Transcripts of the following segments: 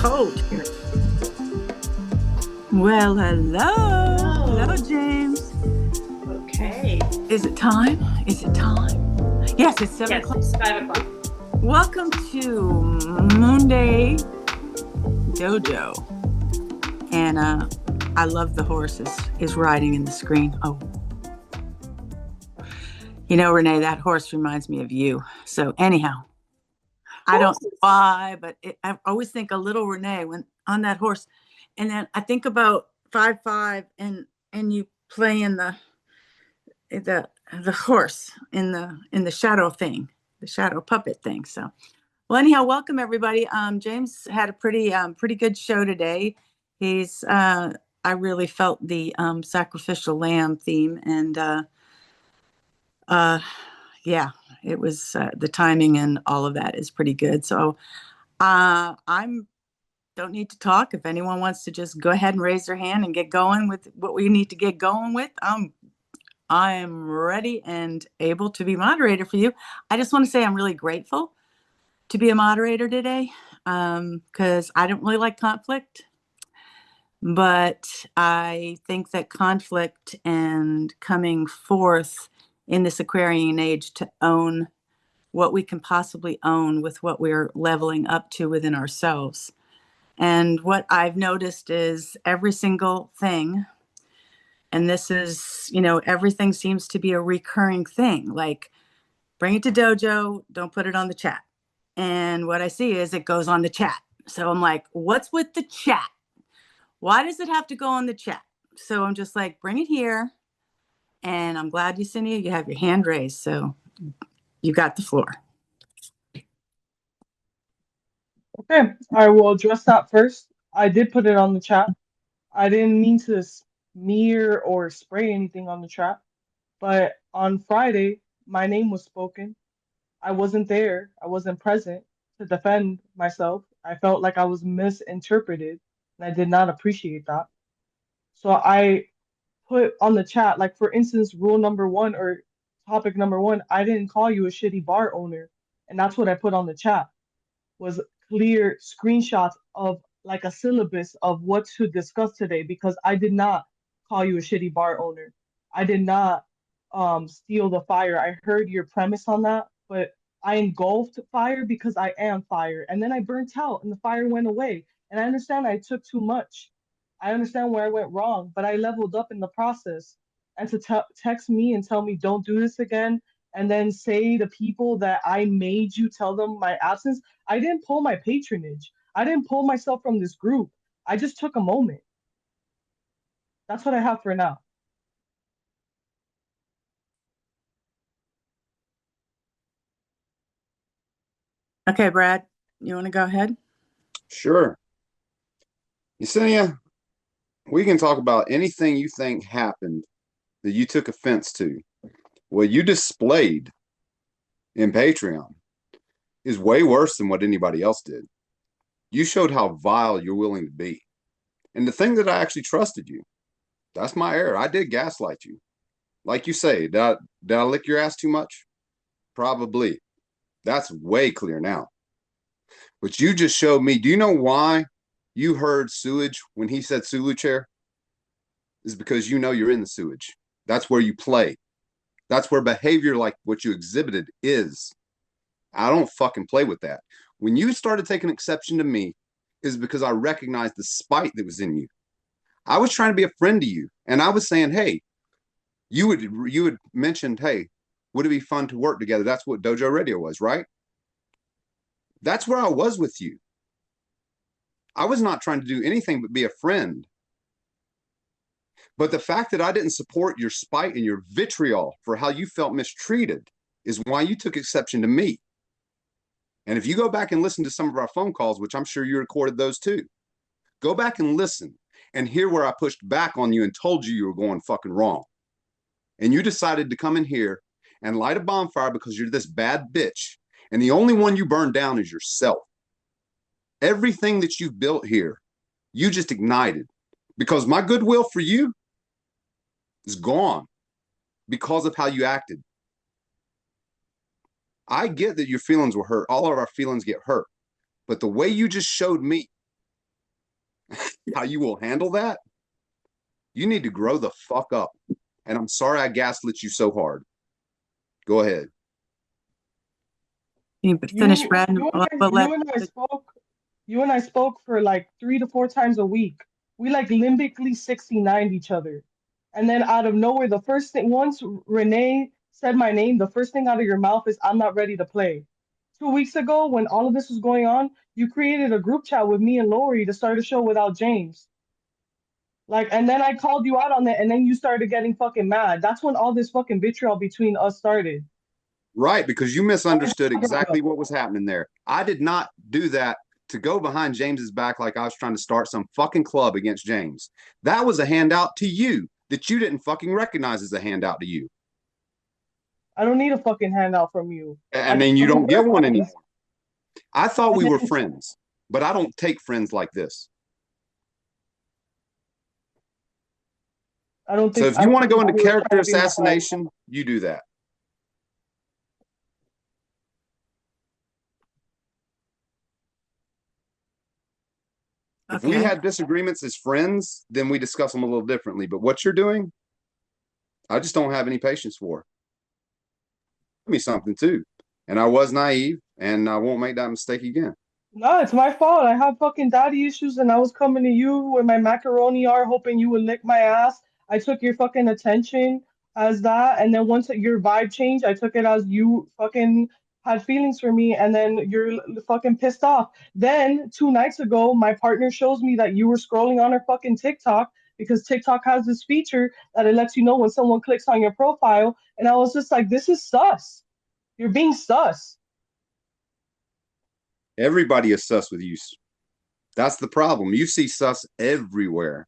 cold here. Well, hello. Hello, James. Okay. Is it time? Is it time? Yes, it's 7 Yes, o'clock. it's 5 o'clock. Welcome to Monday Dojo. And I love the horse is riding in the screen. Oh. You know, Renee, that horse reminds me of you. So anyhow, I don't know why, but I always think a little Renee when on that horse. And then I think about 5'5" and you playing the horse in the shadow thing, the shadow puppet thing. So well, anyhow, welcome everybody. James had a pretty good show today. He's I really felt the sacrificial lamb theme, and yeah, it was the timing and all of that is pretty good. So I'm don't need to talk. If anyone wants to just go ahead and raise their hand and get going with what we need to get going with, I am ready and able to be moderator for you. I just want to say I'm really grateful to be a moderator today because I don't really like conflict, but I think that conflict and coming forth in this Aquarian age to own what we can possibly own with what we're leveling up to within ourselves. And what I've noticed is every single thing, and this is, everything seems to be a recurring thing. Like, bring it to Dojo, don't put it on the chat. And what I see is it goes on the chat. So I'm like, what's with the chat? Why does it have to go on the chat? So I'm just like, bring it here. And I'm glad, Yesenia, you have your hand raised. So you got the floor. Okay, I will address that first. I did put it on the chat. I didn't mean to smear or spray anything on the chat, but on Friday, my name was spoken. I wasn't there. I wasn't present to defend myself. I felt like I was misinterpreted, and I did not appreciate that. So I put on the chat, like for instance, rule number one or topic number one, I didn't call you a shitty bar owner, and that's what I put on the chat was clear screenshots of like a syllabus of what to discuss today because I did not call you a shitty bar owner. I did not steal the fire. I heard your premise on that, but I engulfed fire because I am fire. And then I burnt out and the fire went away. And I understand I took too much. I understand where I went wrong, but I leveled up in the process. And to text me and tell me don't do this again, and then say to people that I made you tell them my absence, I didn't pull my patronage. I didn't pull myself from this group. I just took a moment. That's what I have for now. Okay, Brad, you want to go ahead? Sure. Yesenia, we can talk about anything you think happened that you took offense to. What you displayed in Patreon is way worse than what anybody else did. You showed how vile you're willing to be. And the thing that I actually trusted you, that's my error. I did gaslight you. Like you say, did I lick your ass too much? Probably. That's way clear now. But you just showed me, do you know why you heard sewage when he said Sulu chair? Is because you know you're in the sewage. That's where you play. That's where behavior like what you exhibited is. I don't fucking play with that. When you started taking exception to me, is because I recognized the spite that was in you. I was trying to be a friend to you, and I was saying, hey, you had mentioned, hey, would it be fun to work together? That's what Dojo Radio was, right? That's where I was with you. I was not trying to do anything but be a friend. But the fact that I didn't support your spite and your vitriol for how you felt mistreated is why you took exception to me. And if you go back and listen to some of our phone calls, which I'm sure you recorded those too, go back and listen and hear where I pushed back on you and told you were going fucking wrong. And you decided to come in here and light a bonfire because you're this bad bitch. And the only one you burned down is yourself. Everything that you've built here, you just ignited because my goodwill for you is gone because of how you acted. I get that your feelings were hurt. All of our feelings get hurt. But the way you just showed me how you will handle that, you need to grow the fuck up. And I'm sorry I gaslit you so hard. Go ahead. You finish, Brad. You and I spoke for like 3 to 4 times a week. We like limbically 69'd each other. And then out of nowhere, the first thing, once Renee said my name, the first thing out of your mouth is, I'm not ready to play. 2 weeks ago, when all of this was going on, you created a group chat with me and Lori to start a show without James. Like, and then I called you out on it, and then you started getting fucking mad. That's when all this fucking vitriol between us started. Right, because you misunderstood exactly what was happening there. I did not do that to go behind James's back like I was trying to start some fucking club against James. That was a handout to you that you didn't fucking recognize as a handout to you. I don't need a fucking handout from you. And then you don't get one anymore. I thought we were then, friends, but I don't take friends like this. I don't think. So if you want to go into character assassination, you do that. If we had disagreements as friends, then we discuss them a little differently. But what you're doing, I just don't have any patience for. Give me something too. And I was naive, and I won't make that mistake again. No, it's my fault. I have fucking daddy issues, and I was coming to you with my macaroni are, hoping you would lick my ass. I took your fucking attention as that, and then once your vibe changed, I took it as you fucking had feelings for me, and then you're fucking pissed off. Then 2 nights ago, my partner shows me that you were scrolling on her fucking TikTok, because TikTok has this feature that it lets you know when someone clicks on your profile, and I was just like, this is sus. You're being sus. Everybody is sus with you. That's the problem. You see sus everywhere.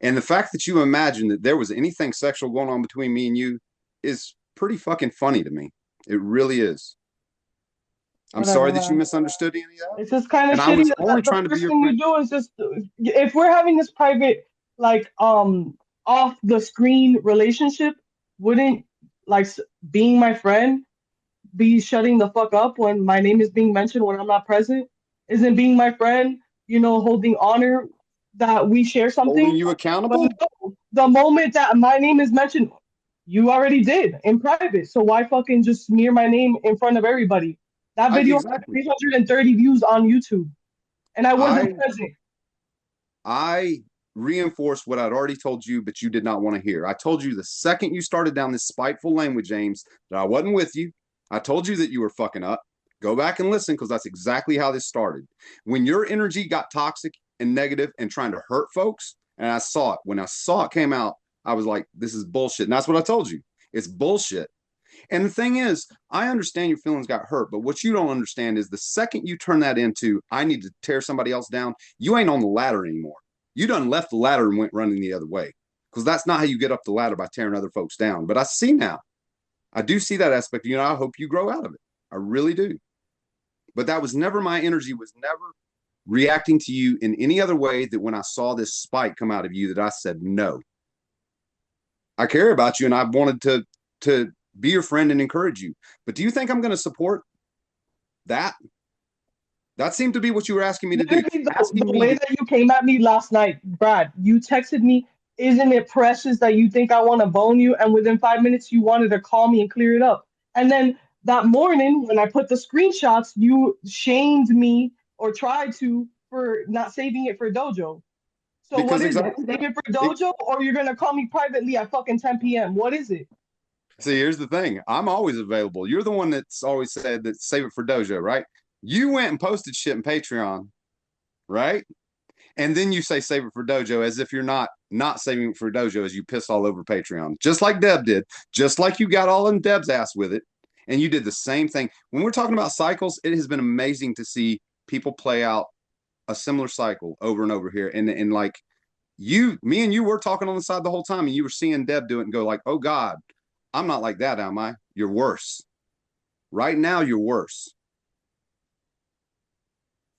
And the fact that you imagine that there was anything sexual going on between me and you is pretty fucking funny to me. It really is. I'm sorry that you misunderstood any of that. It's just kind of and I was shitty only that the trying to be first your thing you friend. do is just, if we're having this private, like, off the screen relationship, wouldn't like being my friend be shutting the fuck up when my name is being mentioned when I'm not present? Isn't being my friend, holding honor that we share something? Holding you accountable? But no, the moment that my name is mentioned, you already did in private. So why fucking just smear my name in front of everybody? That video had 330 views on YouTube, and I wasn't present. I reinforced what I'd already told you, but you did not want to hear. I told you the second you started down this spiteful lane with James that I wasn't with you. I told you that you were fucking up. Go back and listen, because that's exactly how this started. When your energy got toxic and negative and trying to hurt folks, and I saw it. When I saw it came out, I was like, this is bullshit. And that's what I told you. It's bullshit. And the thing is, I understand your feelings got hurt, but what you don't understand is the second you turn that into, I need to tear somebody else down, you ain't on the ladder anymore. You done left the ladder and went running the other way, because that's not how you get up the ladder, by tearing other folks down. But I see now. I do see that aspect. I hope you grow out of it. I really do. But that was never my energy, was never reacting to you in any other way that when I saw this spike come out of you that I said, no. I care about you, and I wanted to be your friend and encourage you. But do you think I'm going to support that? That seemed to be what you were asking me to do. The way that you came at me last night, Brad, you texted me, isn't it precious that you think I want to bone you? And within 5 minutes, you wanted to call me and clear it up. And then that morning, when I put the screenshots, you shamed me, or tried to, for not saving it for Dojo. So because what is it? Save it for Dojo, or you're going to call me privately at fucking 10 p.m.? What is it? See, here's the thing. I'm always available. You're the one that's always said that save it for Dojo, right? You went and posted shit in Patreon, right? And then you say save it for Dojo, as if you're not saving it for Dojo, as you piss all over Patreon, just like Deb did, just like you got all in Deb's ass with it. And you did the same thing. When we're talking about cycles, it has been amazing to see people play out a similar cycle over and over here. And like me and you were talking on the side the whole time, and you were seeing Deb do it and go like, oh God, I'm not like that, am I? You're worse. Right now, you're worse.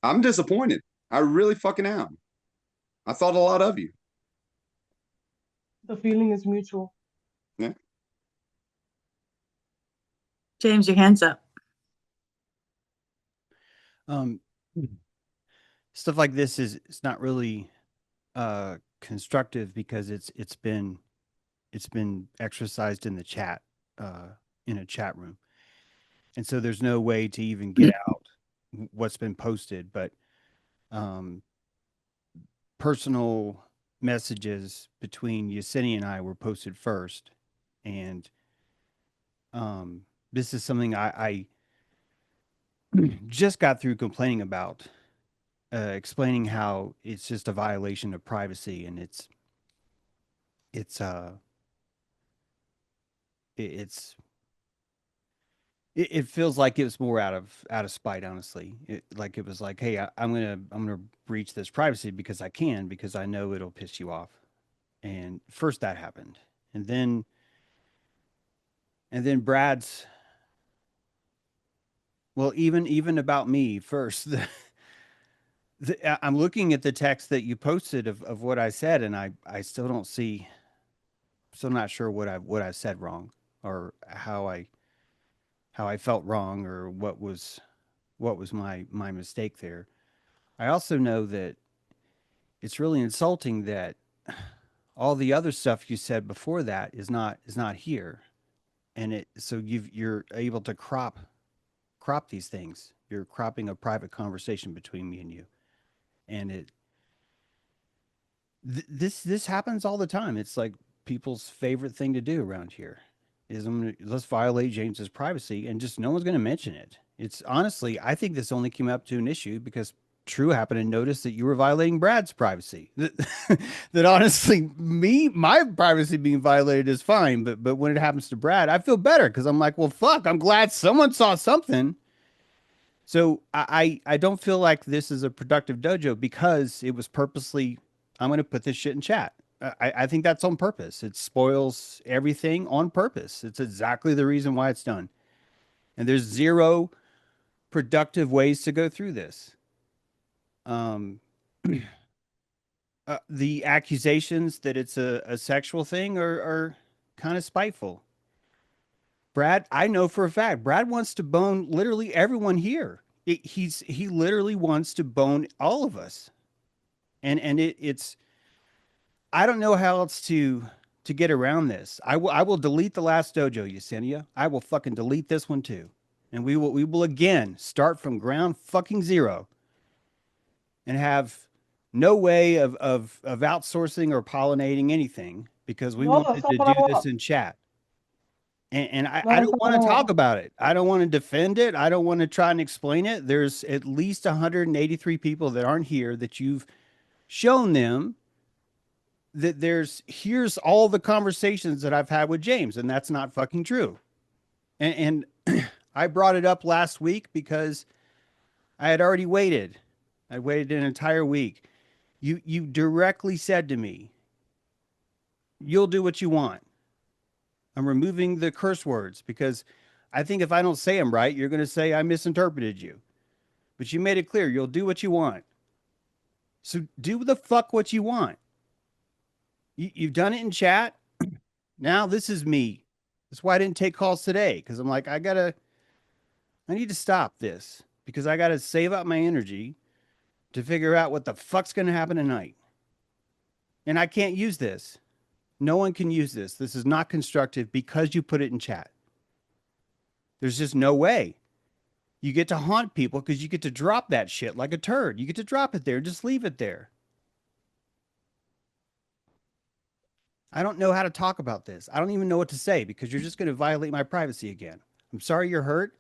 I'm disappointed. I really fucking am. I thought a lot of you. The feeling is mutual. Yeah. James, your hand's up. stuff like this is it's not really constructive because it's been exercised in the chat, in a chat room, and so there's no way to even get out what's been posted. But um, personal messages between Yesenia and I were posted first, and this is something I just got through complaining about, explaining how it's just a violation of privacy, and it's uh it's it feels like it was more out of spite, honestly. Like it was like, hey, I'm gonna breach this privacy because I can, because I know it'll piss you off. And first that happened, and then Brad's, well, even about me first. I'm looking at the text that you posted of what I said, and I still don't see, still not sure what I said wrong, or how I felt wrong, or what was my mistake there. I also know that it's really insulting that all the other stuff you said before that is not here, and it so you're able to crop these things. You're cropping a private conversation between me and you, and this happens all the time. It's like people's favorite thing to do around here is let's violate James's privacy, and just no one's going to mention it. It's honestly, I think this only came up to an issue because True happened to notice that you were violating Brad's privacy. That honestly, my privacy being violated is fine, but when it happens to Brad, I feel better because I'm like, well, fuck, I'm glad someone saw something. So I don't feel like this is a productive dojo because it was purposely, I'm going to put this shit in chat. I think that's on purpose. It spoils everything on purpose. It's exactly the reason why it's done. And there's zero productive ways to go through this. Um, the accusations that it's a sexual thing are kind of spiteful. Brad, I know for a fact, Brad wants to bone literally everyone here. He literally wants to bone all of us, and it's, I don't know how else to get around this. I will delete the last dojo, Yesenia. I will fucking delete this one too, and we will again start from ground fucking zero, and have no way of outsourcing or pollinating anything because we No, that's wanted not to what do I want. this in chat. And No, I that's don't not what want I to talk want. about it. I don't want to defend it. I don't want to try and explain it. There's at least 183 people that aren't here that you've shown them that here's all the conversations that I've had with James, and that's not fucking true. And I brought it up last week because I had already waited. I waited an entire week. You directly said to me, "You'll do what you want." I'm removing the curse words because I think if I don't say them right, you're going to say I misinterpreted you. But you made it clear you'll do what you want. So do the fuck what you want. You've done it in chat. Now this is me. That's why I didn't take calls today, because I'm like, I need to stop this because I got to save up my energy to figure out what the fuck's going to happen tonight. And I can't use this. No one can use this. This is not constructive because you put it in chat. There's just no way. You get to haunt people because you get to drop that shit like a turd. You get to drop it there, just leave it there. I don't know how to talk about this. I don't even know what to say because you're just going to violate my privacy again. I'm sorry you're hurt.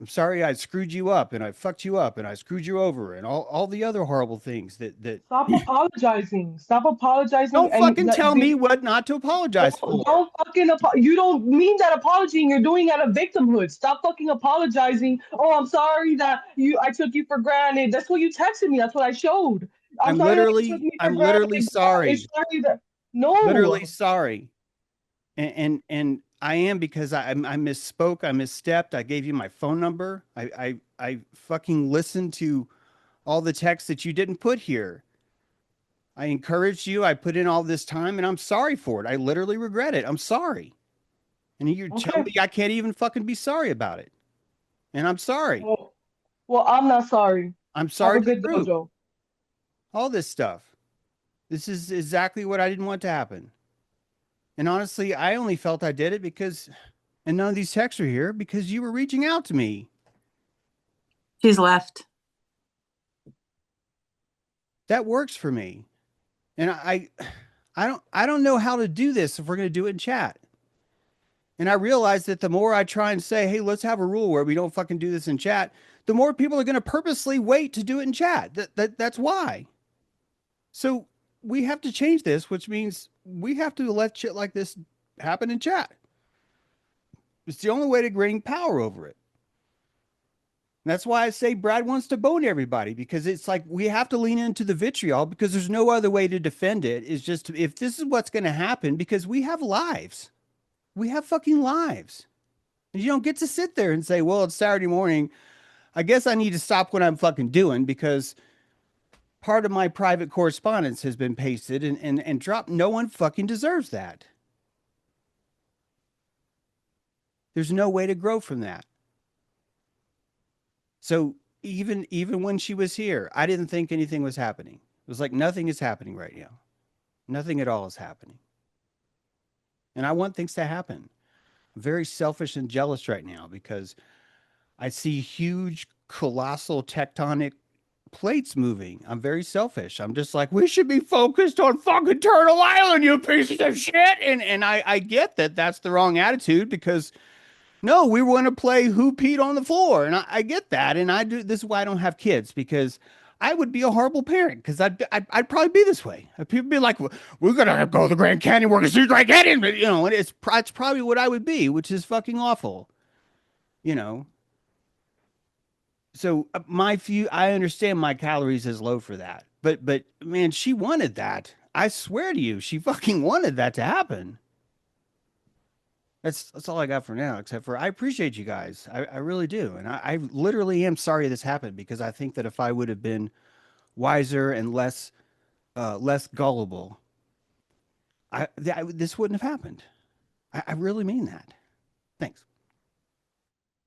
I'm sorry I screwed you up and I fucked you up and I screwed you over and all the other horrible things that Stop apologizing. Stop apologizing. don't And fucking tell me what not to apologize for. you don't mean that apology, and you're doing it out of victimhood. Stop fucking apologizing. Oh, I'm sorry that I took you for granted. That's what you texted me. That's what I showed. I'm sorry that you took me for I'm literally granted. sorry. It's sorry that Literally no. sorry. And I am because I misspoke, I misstepped. I gave you my phone number. I fucking listened to all the texts that you didn't put here. I encouraged you. I put in all this time, and I'm sorry for it. I literally regret it. I'm sorry. And you tell Okay. me I can't even fucking be sorry about it. And I'm sorry. Well, I'm not sorry. I'm Have sorry a to the good group. dojo. all this stuff. This is exactly what I didn't want to happen. And honestly, I only felt I did it because, and none of these texts are here because you were reaching out to me. She's left. That works for me. And I don't know how to do this if we're going to do it in chat. And I realize that the more I try and say, hey, let's have a rule where we don't fucking do this in chat, the more people are going to purposely wait to do it in chat. That's why. So we have to change this, which means we have to let shit like this happen in chat. It's the only way to gain power over it. And that's why I say Brad wants to bone everybody, because it's like we have to lean into the vitriol because there's no other way to defend it. Is just if this is what's going to happen, because we have lives. We have fucking lives. And you don't get to sit there and say, well, it's Saturday morning. I guess I need to stop what I'm fucking doing because part of my private correspondence has been pasted and dropped. No one fucking deserves that. There's no way to grow from that. So even when she was here, I didn't think anything was happening. It was like nothing is happening right now. Nothing at all is happening. And I want things to happen. I'm very selfish and jealous right now because I see huge, colossal tectonic plates moving. I'm very selfish. I'm just like, we should be focused on fucking Turtle Island, you pieces of shit. And I get that that's the wrong attitude because no, we want to play who peed on the floor. And I get that. And I do. This is why I don't have kids, because I would be a horrible parent because I'd probably be this way. People be like, we're going to go to the Grand Canyon, we're going to see the Grand Canyon. But, you know, and it's probably what I would be, which is fucking awful, you know. So I understand my calories is low for that. But man, she wanted that. I swear to you, she fucking wanted that to happen. That's all I got for now, except for I appreciate you guys. I really do. And I literally am sorry this happened because I think that if I would have been wiser and less gullible, this wouldn't have happened. I really mean that. Thanks.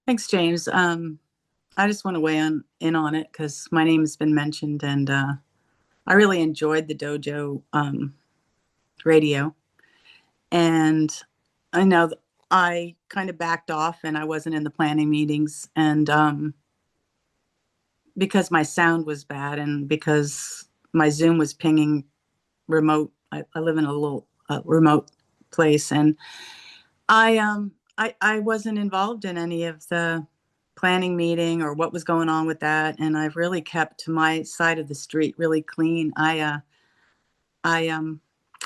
Thanks, James. I just want to weigh in on it because my name has been mentioned, and I really enjoyed the Dojo radio. And I know I kind of backed off and I wasn't in the planning meetings. And because my sound was bad and because my Zoom was pinging remote, I live in a little remote place. And I wasn't involved in any of the planning meeting or what was going on with that. And I've really kept my side of the street really clean. I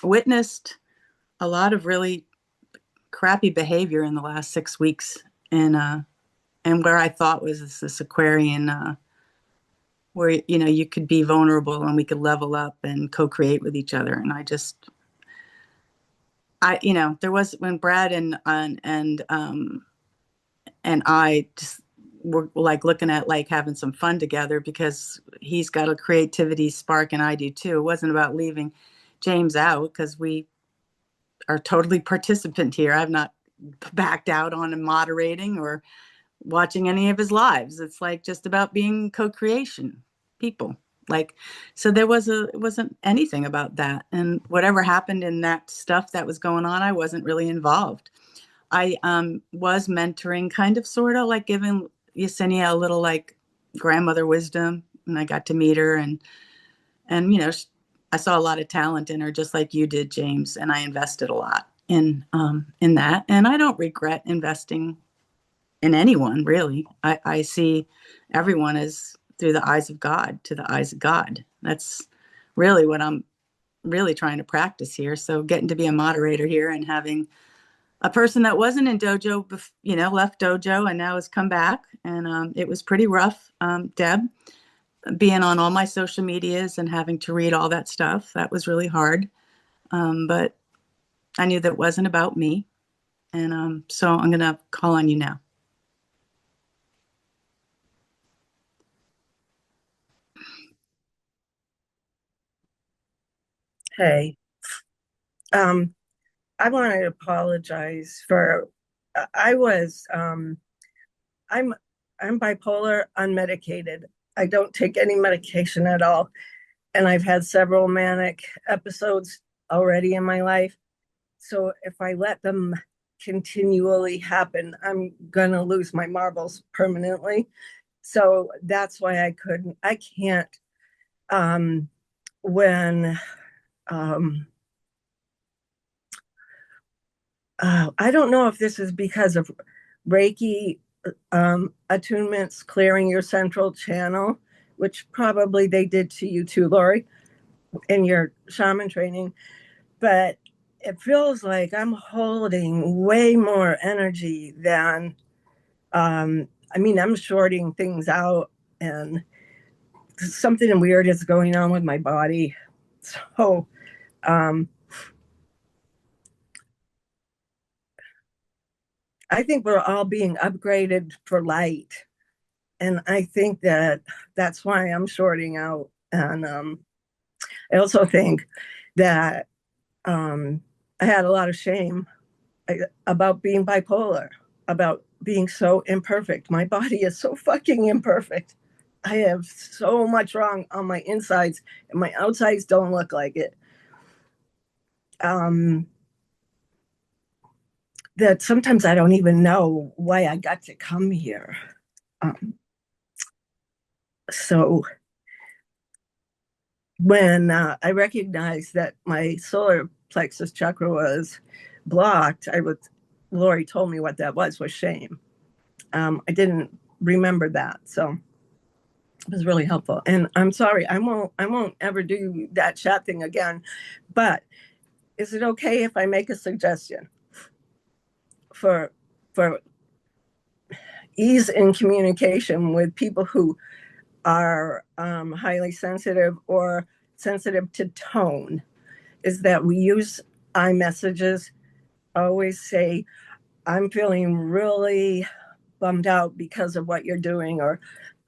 witnessed a lot of really crappy behavior in the last 6 weeks, and where I thought was this Aquarian, where you could be vulnerable and we could level up and co-create with each other. And there was when Brad and I just were like looking at like having some fun together because he's got a creativity spark and I do too. It wasn't about leaving James out because we are totally participant here. I've not backed out on him moderating or watching any of his lives. It's like just about being co-creation people. Like, so it wasn't anything about that. And whatever happened in that stuff that was going on, I wasn't really involved. I was mentoring, kind of, sort of like giving Yesenia a little like grandmother wisdom, and I got to meet her, and I saw a lot of talent in her, just like you did, James, and I invested a lot in that, and I don't regret investing in anyone really. I see everyone as through the eyes of God, to the eyes of God. That's really what I'm really trying to practice here. So getting to be a moderator here and having a person that wasn't in Dojo, left Dojo and now has come back. And it was pretty rough, Deb, being on all my social medias and having to read all that stuff. That was really hard. But I knew that it wasn't about me. And so I'm going to call on you now. Hey, um, I want to apologize for I was I'm bipolar unmedicated. I don't take any medication at all. and I've had several manic episodes already in my life. So if I let them continually happen, I'm going to lose my marbles permanently. So that's why I can't, when, I don't know if this is because of Reiki attunements clearing your central channel, which probably they did to you too, Lori, in your shaman training. But it feels like I'm holding way more energy than, I mean, I'm shorting things out, and something weird is going on with my body. So, um, I think we're all being upgraded for light. And I think that that's why I'm shorting out. And I also think that um, I had a lot of shame about being bipolar, about being so imperfect. My body is so fucking imperfect. I have so much wrong on my insides, and my outsides don't look like it. Um, that sometimes I don't even know why I got to come here. Um, so when I recognized that my solar plexus chakra was blocked, Lori told me what that was shame. I didn't remember that, so it was really helpful. And I'm sorry, I won't ever do that chat thing again. But is it okay if I make a suggestion for for ease in communication with people who are highly sensitive or sensitive to tone? Is that we use iMessages, always say, I'm feeling really bummed out because of what you're doing, or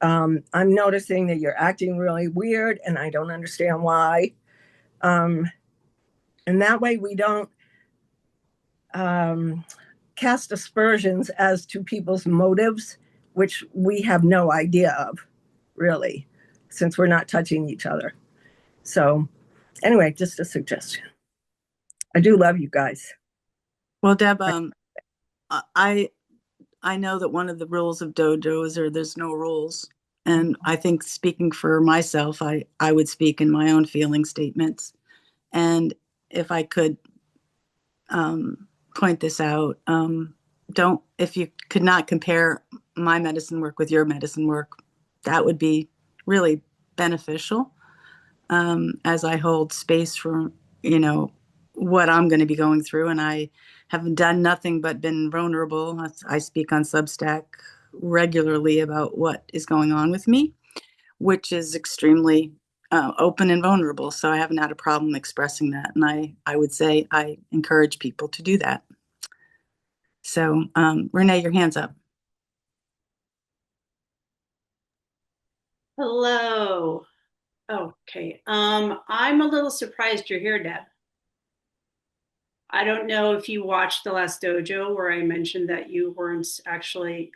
I'm noticing that you're acting really weird and I don't understand why. Um, and that way we don't um, cast aspersions as to people's motives, which we have no idea of, really, since we're not touching each other. So, anyway, just a suggestion. I do love you guys. Well, Deb, I I know that one of the rules of Dojo is there's no rules. And I think speaking for myself, I would speak in my own feeling statements. And if I could point this out, if you could not compare my medicine work with your medicine work, that would be really beneficial, as I hold space for, you know, what I'm going to be going through. And I have done nothing but been vulnerable. I speak on Substack regularly about what is going on with me, which is extremely open and vulnerable. So I haven't had a problem expressing that. And I would say I encourage people to do that. So, Renee, your hand's up. Hello. Okay. I'm a little surprised you're here, Deb. I don't know if you watched the last dojo where I mentioned that you weren't actually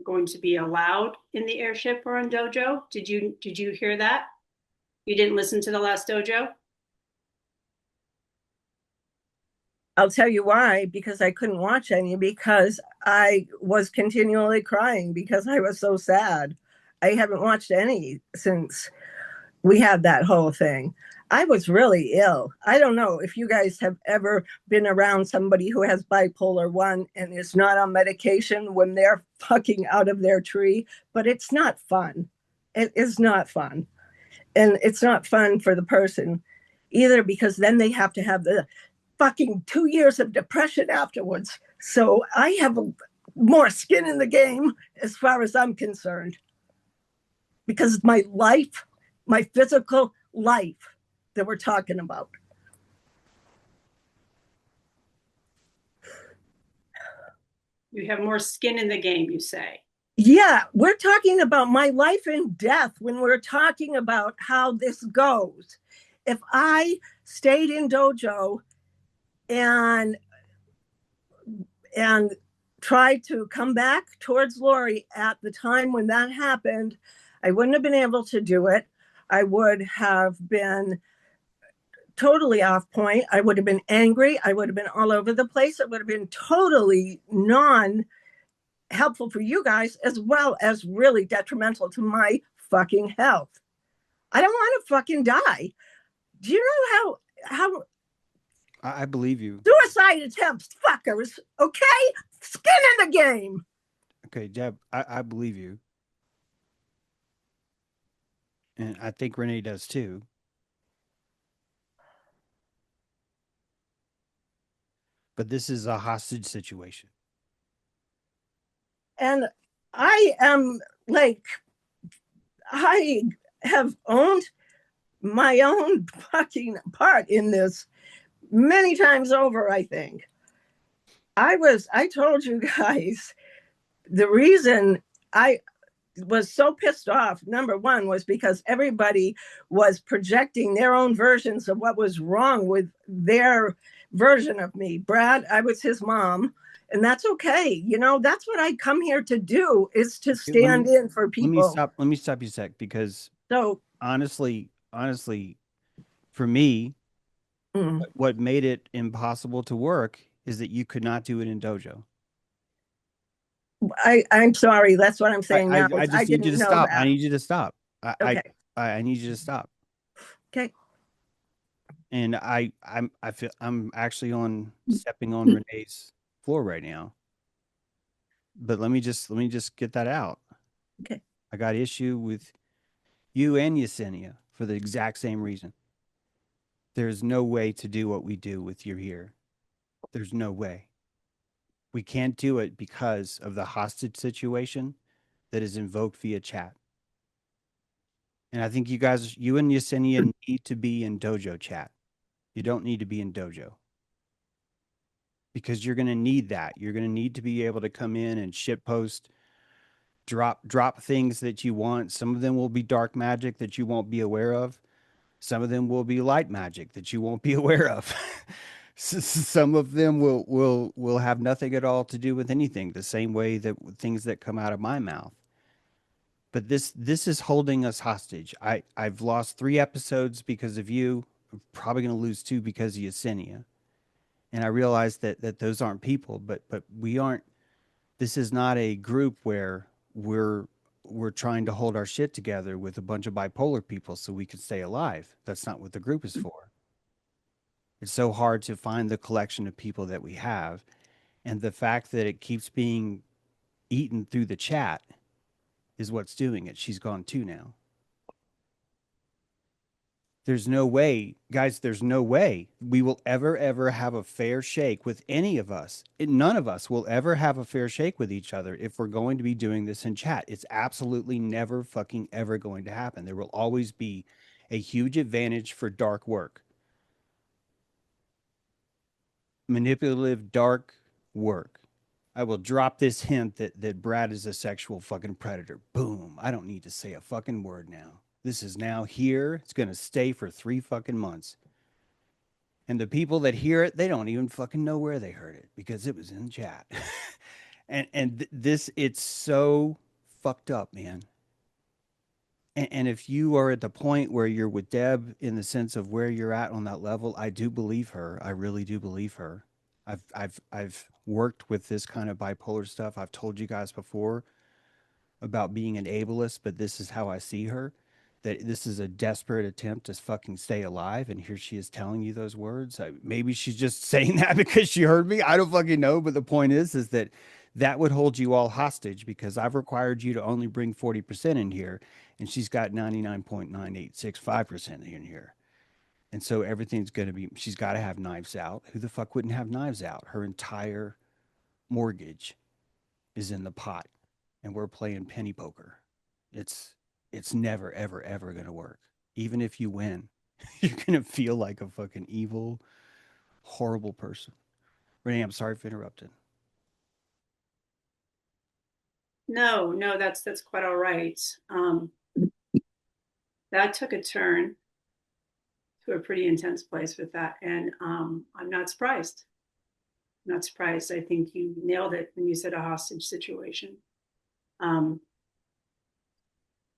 going to be allowed in the airship or on dojo. Did you hear that? You didn't listen to the last dojo? I'll tell you why, because I couldn't watch any, because I was continually crying because I was so sad. I haven't watched any since we had that whole thing. I was really ill. I don't know if you guys have ever been around somebody who has bipolar 1 and is not on medication when they're fucking out of their tree, but it's not fun. It is not fun. And it's not fun for the person either, because then they have to have the fucking 2 years of depression afterwards. So I have more skin in the game as far as I'm concerned, because my life, my physical life that we're talking about. You have more skin in the game, you say. Yeah, we're talking about my life and death when we're talking about how this goes. If I stayed in dojo and tried to come back towards Lori at the time when that happened, I wouldn't have been able to do it. I would have been totally off point. I would have been angry. I would have been all over the place. It would have been totally non helpful for you guys, as well as really detrimental to my fucking health. I don't want to fucking die. Do you know how I believe you. suicide attempts, fuckers? Okay, skin in the game. Okay, Deb, I believe you. And I think Renee does too. But this is a hostage situation. And I am like, I have owned my own fucking part in this many times over, I think. I told you guys the reason I was so pissed off, number one, was because everybody was projecting their own versions of what was wrong with their version of me. Brad, I was his mom, and that's okay. You know, that's what I come here to do, is to stand in for people. Let me stop you a sec, because So honestly, for me, mm, what made it impossible to work is that you could not do it in Dojo. I'm sorry. That's what I'm saying now. I just need you didn't to know stop. that. I need you to stop. Okay. I need you to stop. Okay. And I feel I'm actually stepping on Renee's floor right now. But let me just get that out. Okay. I got issue with you and Yesenia for the exact same reason. There's no way to do what we do with you here. There's no way. We can't do it because of the hostage situation that is invoked via chat. And I think you and Yesenia need to be in Dojo chat. You don't need to be in Dojo, because you're going to need that. You're going to need to be able to come in and shit post, drop things that you want. Some of them will be dark magic that you won't be aware of. Some of them will be light magic that you won't be aware of. Some of them will have nothing at all to do with anything, the same way that things that come out of my mouth. But this is holding us hostage. I've lost 3 episodes because of you. I'm probably going to lose 2 because of Yesenia. And I realize that those aren't people, but we aren't. This is not a group where we're trying to hold our shit together with a bunch of bipolar people so we can stay alive. That's not what the group is for. It's so hard to find the collection of people that we have, and the fact that it keeps being eaten through the chat is what's doing it. She's gone too now. There's no way, guys, there's no way we will ever have a fair shake with any of us. None of us will ever have a fair shake with each other if we're going to be doing this in chat. It's absolutely never fucking ever going to happen. There will always be a huge advantage for dark work. Manipulative, dark work. I will drop this hint that Brad is a sexual fucking predator. Boom. I don't need to say a fucking word now. This is now here. It's going to stay for 3 fucking months. And the people that hear it, they don't even fucking know where they heard it because it was in chat. This, it's so fucked up, man. And if you are at the point where you're with Deb in the sense of where you're at on that level, I do believe her. I really do believe her. I've worked with this kind of bipolar stuff. I've told you guys before about being an ableist, but this is how I see her. That this is a desperate attempt to fucking stay alive, and here she is telling you those words. Maybe she's just saying that because she heard me. I don't fucking know, but the point is that that would hold you all hostage because I've required you to only bring 40% in here, and she's got 99.9865% in here. And so everything's going to be, she's got to have knives out. Who the fuck wouldn't have knives out? Her entire mortgage is in the pot, and we're playing penny poker. It's never, ever going to work. Even if you win, you're going to feel like a fucking evil, horrible person. Renee, I'm sorry for interrupting. No, that's quite all right. That took a turn to a pretty intense place with that, and I'm not surprised. I'm not surprised. I think you nailed it when you said a hostage situation.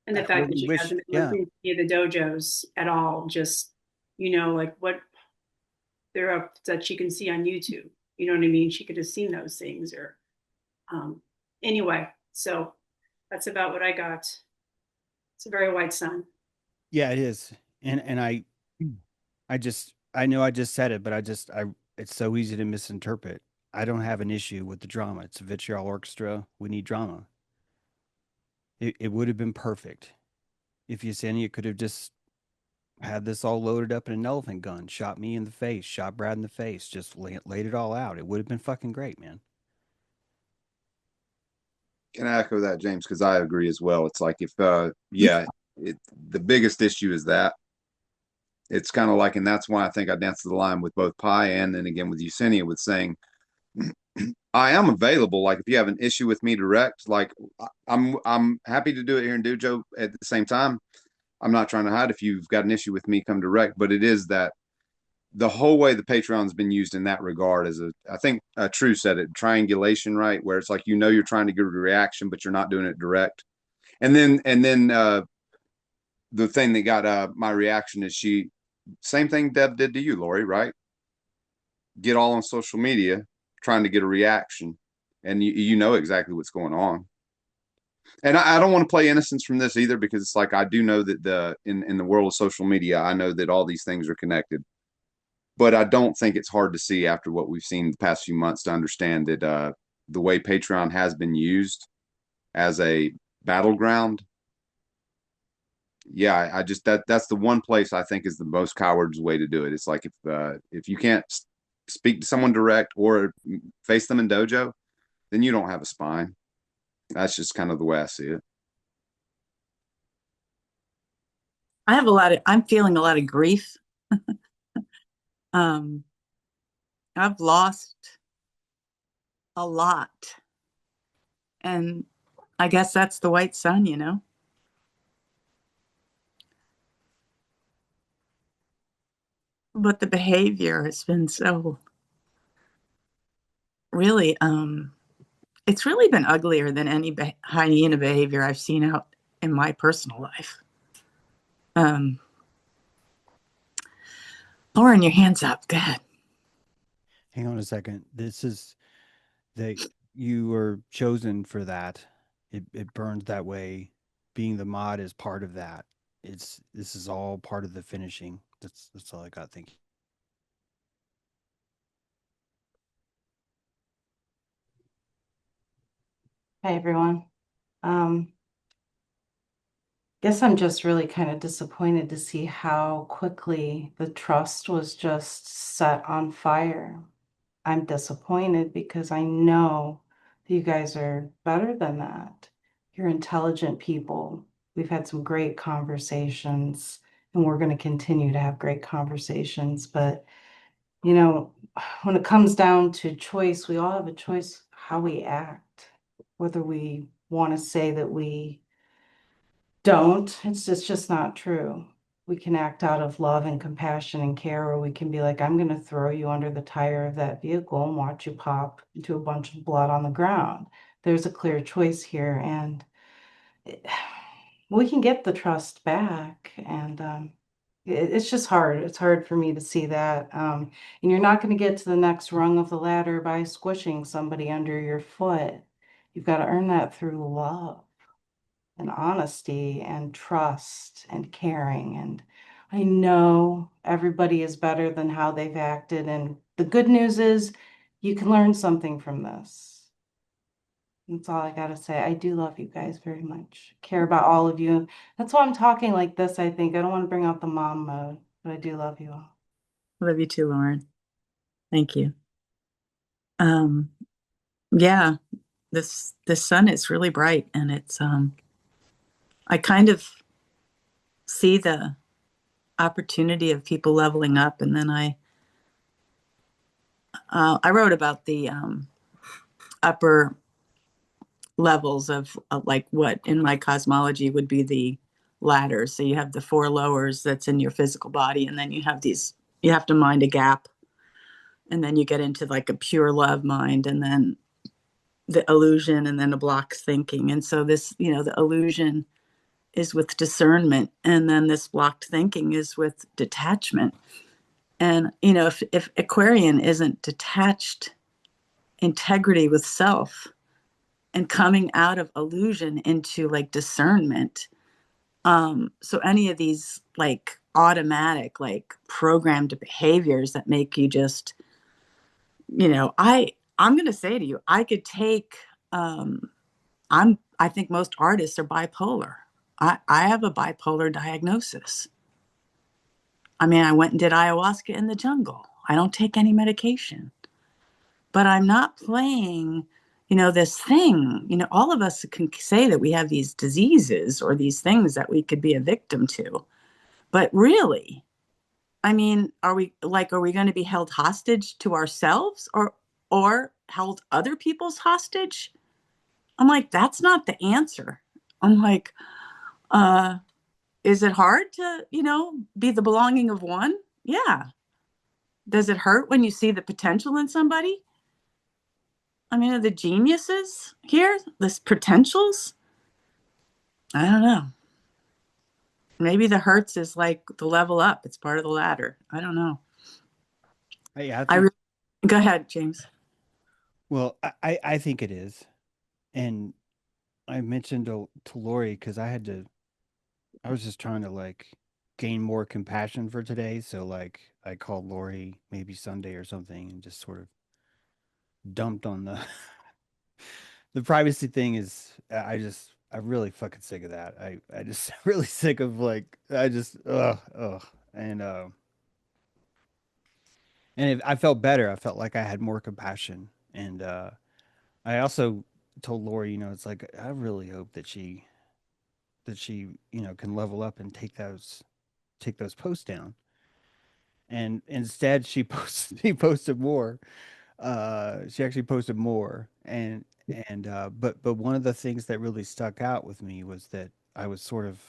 And the I fact that really she wish, hasn't been yeah. listening to any of the dojos at all, just, like what they're up that she can see on YouTube. You know what I mean? She could have seen those things or um anyway, so that's about what I got. It's a very white sun. Yeah, it is. And I know I just said it, but it's so easy to misinterpret. I don't have an issue with the drama. It's a vitriol orchestra. We need drama. It would have been perfect if Yesenia could have just had this all loaded up in an elephant gun, shot me in the face, shot Brad in the face, just laid it all out. It would have been fucking great, man. Can I echo that, James? Because I agree as well. It's like if, yeah, the biggest issue is that it's kind of like, and that's why I think I danced the line with both Pi and then again with Yesenia with saying, I am available. Like if you have an issue with me direct, like I'm happy to do it here in Dojo at the same time. I'm not trying to hide if you've got an issue with me, come direct. But it is that the whole way the Patreon's been used in that regard is I think True said it, triangulation, right? Where it's like, you're trying to get a reaction, but you're not doing it direct. And then the thing that got my reaction is same thing Deb did to you, Lori, right? Get all on social media trying to get a reaction, and you know exactly what's going on. And I don't want to play innocence from this either, because it's like I do know that in the world of social media, I know that all these things are connected. But I don't think it's hard to see after what we've seen the past few months to understand that the way Patreon has been used as a battleground. Yeah, I just that's the one place I think is the most coward's way to do it. It's like if you can't speak to someone direct or face them in dojo, then you don't have a spine. That's just kind of the way I see it. I'm feeling a lot of grief. um, I've lost a lot. And I guess that's the white sun, But the behavior has been so really, it's really been uglier than any hyena behavior I've seen out in my personal life. Um, Lauren, your hand's up. Go ahead. Hang on a second. This is that you were chosen for that. It burns that way. Being the mod is part of that. This is all part of the finishing. That's all I got thinking. Hi, everyone. Guess I'm just really kind of disappointed to see how quickly the trust was just set on fire. I'm disappointed because I know that you guys are better than that. You're intelligent people. We've had some great conversations, and we're going to continue to have great conversations. But, when it comes down to choice, we all have a choice how we act, whether we want to say that we don't. It's just not true. We can act out of love and compassion and care, or we can be like, I'm going to throw you under the tire of that vehicle and watch you pop into a bunch of blood on the ground. There's a clear choice here, and we can get the trust back. And it's just hard. It's hard for me to see that. And you're not going to get to the next rung of the ladder by squishing somebody under your foot. You've got to earn that through love and honesty and trust and caring. And I know everybody is better than how they've acted. And the good news is you can learn something from this. That's all I got to say. I do love you guys very much. Care about all of you. That's why I'm talking like this, I think. I don't want to bring out the mom mode, but I do love you all. Love you too, Lauren. Thank you. Yeah, the sun is really bright, and it's I kind of see the opportunity of people leveling up, and then I wrote about the upper levels of like what in my cosmology would be the ladder. So you have the four lowers that's in your physical body, and then you have you have to mind a gap, and then you get into like a pure love mind, and then the illusion, and then a block thinking. And so this, the illusion is with discernment, and then this blocked thinking is with detachment. And if Aquarian isn't detached integrity with self and coming out of illusion into like discernment, so any of these like automatic like programmed behaviors that make you just, I'm going to say to you, I could take, I think most artists are bipolar. I have a bipolar diagnosis. I mean, I went and did ayahuasca in the jungle. I don't take any medication, but I'm not playing, this thing. All of us can say that we have these diseases or these things that we could be a victim to. But really, I mean, are we going to be held hostage to ourselves or held other people's hostage? I'm like, that's not the answer. I'm like, uh, is it hard to, be the belonging of one? Yeah. Does it hurt when you see the potential in somebody? I mean, are the geniuses here, the potentials? I don't know. Maybe the hurts is like the level up. It's part of the ladder. I don't know. I I think, Go ahead, James. well, I think it is. And I mentioned to Lori because I was just trying to like gain more compassion for today. So like I called Lori maybe Sunday or something and just sort of dumped on the privacy thing is I'm really fucking sick of that. I just really sick of like I just ugh. And I felt better. I felt like I had more compassion. And I also told Lori, it's like I really hope that she can level up and take those posts down. And instead she posted more. She actually posted more. But one of the things that really stuck out with me was that I was sort of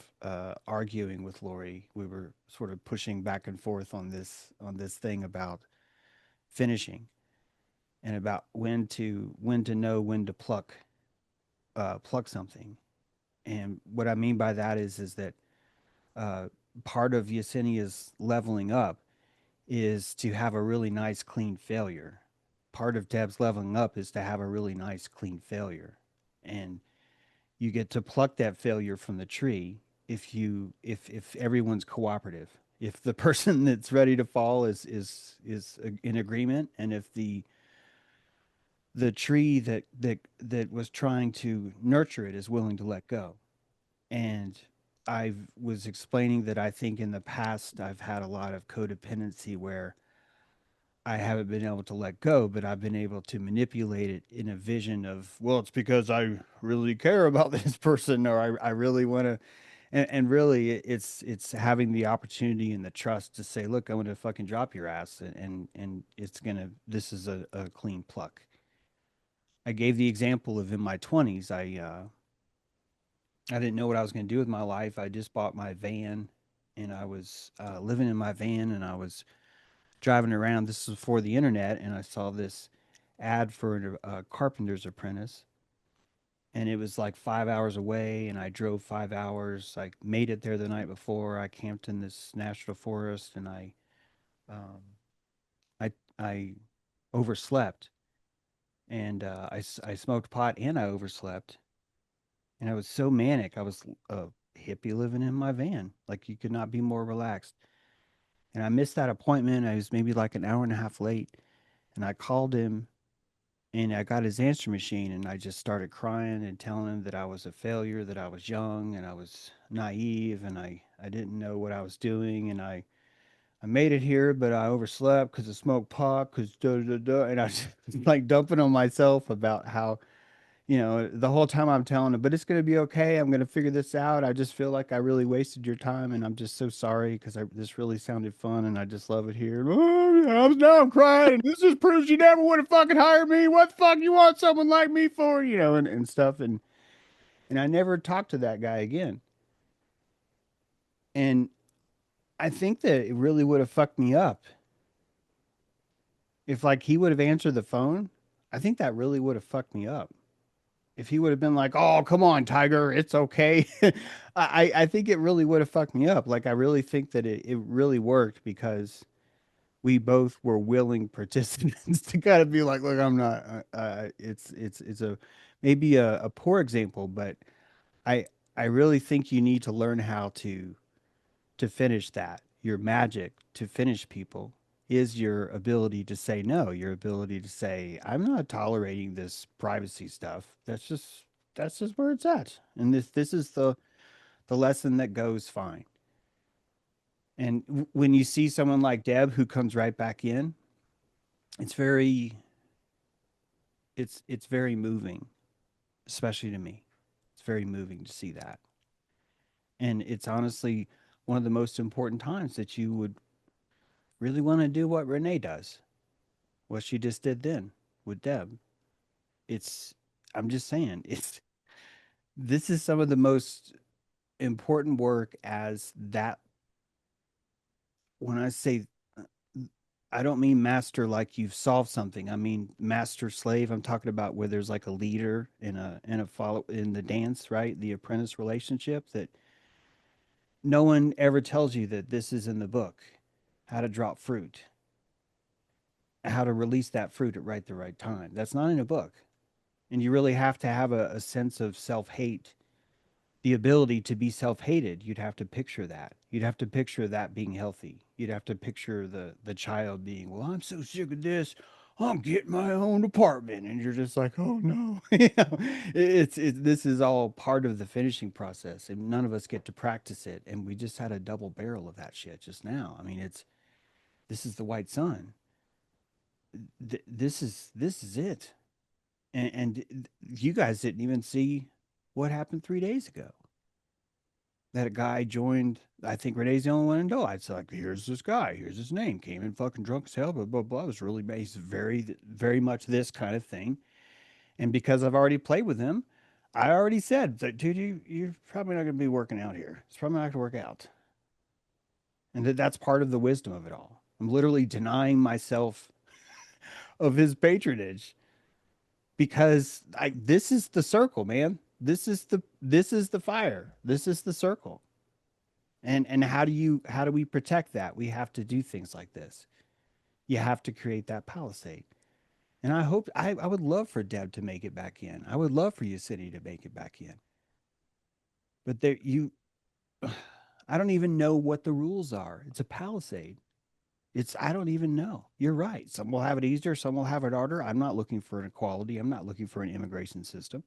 arguing with Lori. We were sort of pushing back and forth on this thing about finishing and about when to know when to pluck something. And what I mean by that is that uh, part of Yesenia's leveling up is to have a really nice clean failure. Part of Deb's leveling up is to have a really nice clean failure. And you get to pluck that failure from the tree if everyone's cooperative. If the person that's ready to fall is in agreement, and if the tree that was trying to nurture it is willing to let go. And I was explaining that I think in the past I've had a lot of codependency where I haven't been able to let go, but I've been able to manipulate it in a vision of, well, it's because I really care about this person, or I really want to. And really, it's having the opportunity and the trust to say, look, I'm going to fucking drop your ass, and this is a clean pluck. I gave the example of in my 20s, I didn't know what I was going to do with my life. I just bought my van, and I was living in my van, and I was driving around. This was before the internet, and I saw this ad for a carpenter's apprentice, and it was like 5 hours away. And I drove 5 hours. I made it there the night before. I camped in this national forest, and um, I overslept, and I smoked pot, and I overslept, and I was so manic. I was a hippie living in my van. Like you could not be more relaxed. And I missed that appointment. I was maybe like an hour and a half late, and I called him and I got his answer machine and I just started crying and telling him that I was a failure, that I was young and I was naive and I didn't know what I was doing and I made it here, but I overslept because I smoked pot, because da da da. And I was like dumping on myself about how the whole time I'm telling him, but it's going to be okay. I'm going to figure this out. I just feel like I really wasted your time, and I'm just so sorry because this really sounded fun, and I just love it here. Now I'm crying, and this just proves you never would have fucking hired me. What the fuck you want someone like me for? And stuff, and I never talked to that guy again. And I think that it really would have fucked me up if like he would have answered the phone. I think that really would have fucked me up. If he would have been like, "Oh, come on, Tiger, it's okay," I think it really would have fucked me up. Like I really think that it really worked because we both were willing participants to kind of be like, "Look, I'm not." It's a maybe a poor example, but I I really think you need to learn how to finish that. Your magic to finish people is your ability to say no, your ability to say, I'm not tolerating this privacy stuff. That's just where it's at. And this is the lesson that goes fine. And when you see someone like Deb who comes right back in, it's very it's very moving, especially to me. It's very moving to see that. And it's honestly one of the most important times that you would really want to do what Renee does, what she just did then with Deb. It's, I'm just saying, this is some of the most important work as that. When I say, I don't mean master like you've solved something. I mean master slave. I'm talking about where there's like a leader and a follow in the dance, right? The apprentice relationship that no one ever tells you that this is in the book. How to drop fruit, how to release that fruit at the right time. That's not in a book. And you really have to have a sense of self-hate, the ability to be self-hated. You'd have to picture that. You'd have to picture that being healthy. You'd have to picture the child being, well, I'm so sick of this, I'm getting my own apartment. And you're just like, oh no. It's this is all part of the finishing process, and none of us get to practice it. And we just had a double barrel of that shit just now. I mean, it's this is the white sun. This is it. And you guys didn't even see what happened 3 days ago. That a guy joined. I think Renee's the only one to know. It's like, here's this guy. Here's his name. Came in fucking drunk as hell. Blah blah blah. It was really he's very much this kind of thing. And because I've already played with him, I already said, dude, you're probably not going to be working out here. It's probably not going to work out. And that's part of the wisdom of it all. I'm literally denying myself of his patronage because this is the circle, man. This is the fire. This is the circle. And how do we protect that? We have to do things like this. You have to create that palisade. And I hope I would love for Deb to make it back in. I would love for Yesenia to make it back in. But there you I don't even know what the rules are. It's a palisade. It's I don't even know. You're right. Some will have it easier, some will have it harder. I'm not looking for an equality. I'm not looking for an immigration system.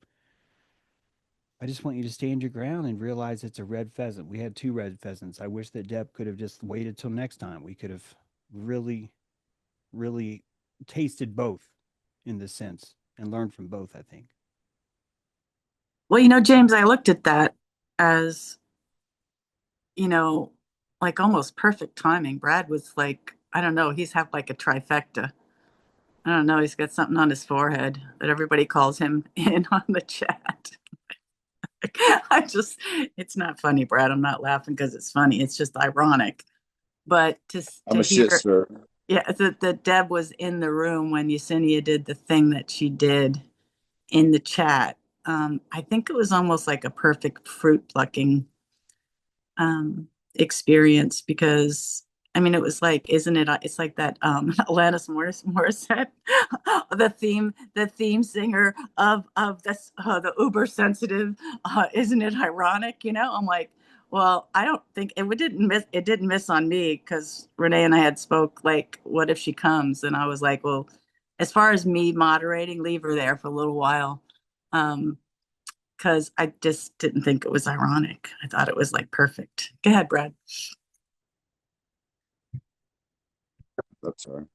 I just want you to stand your ground and realize it's a red pheasant. We had two red pheasants. I wish that Deb could have just waited till next time. We could have really, really tasted both in this sense and learned from both, I think. Well, James, I looked at that as, you know, like almost perfect timing. Brad was like, I don't know, he's had like a trifecta. I don't know, he's got something on his forehead that everybody calls him in on the chat. I just, it's not funny, Brad. I'm not laughing because it's funny. It's just ironic. But I'm to a shit hear, stir. yeah, that Deb was in the room when Yesenia did the thing that she did in the chat. I think it was almost like a perfect fruit plucking experience because I mean it was like, isn't it? It's like that Alanis Morissette, the theme singer of this the uber sensitive. Isn't it ironic? I'm like, well, I don't think it didn't miss on me because Renee and I had spoke like, what if she comes? And I was like, well, as far as me moderating, leave her there for a little while. Um, because I just didn't think it was ironic. I thought it was like perfect. Go ahead, Brad. That's all right.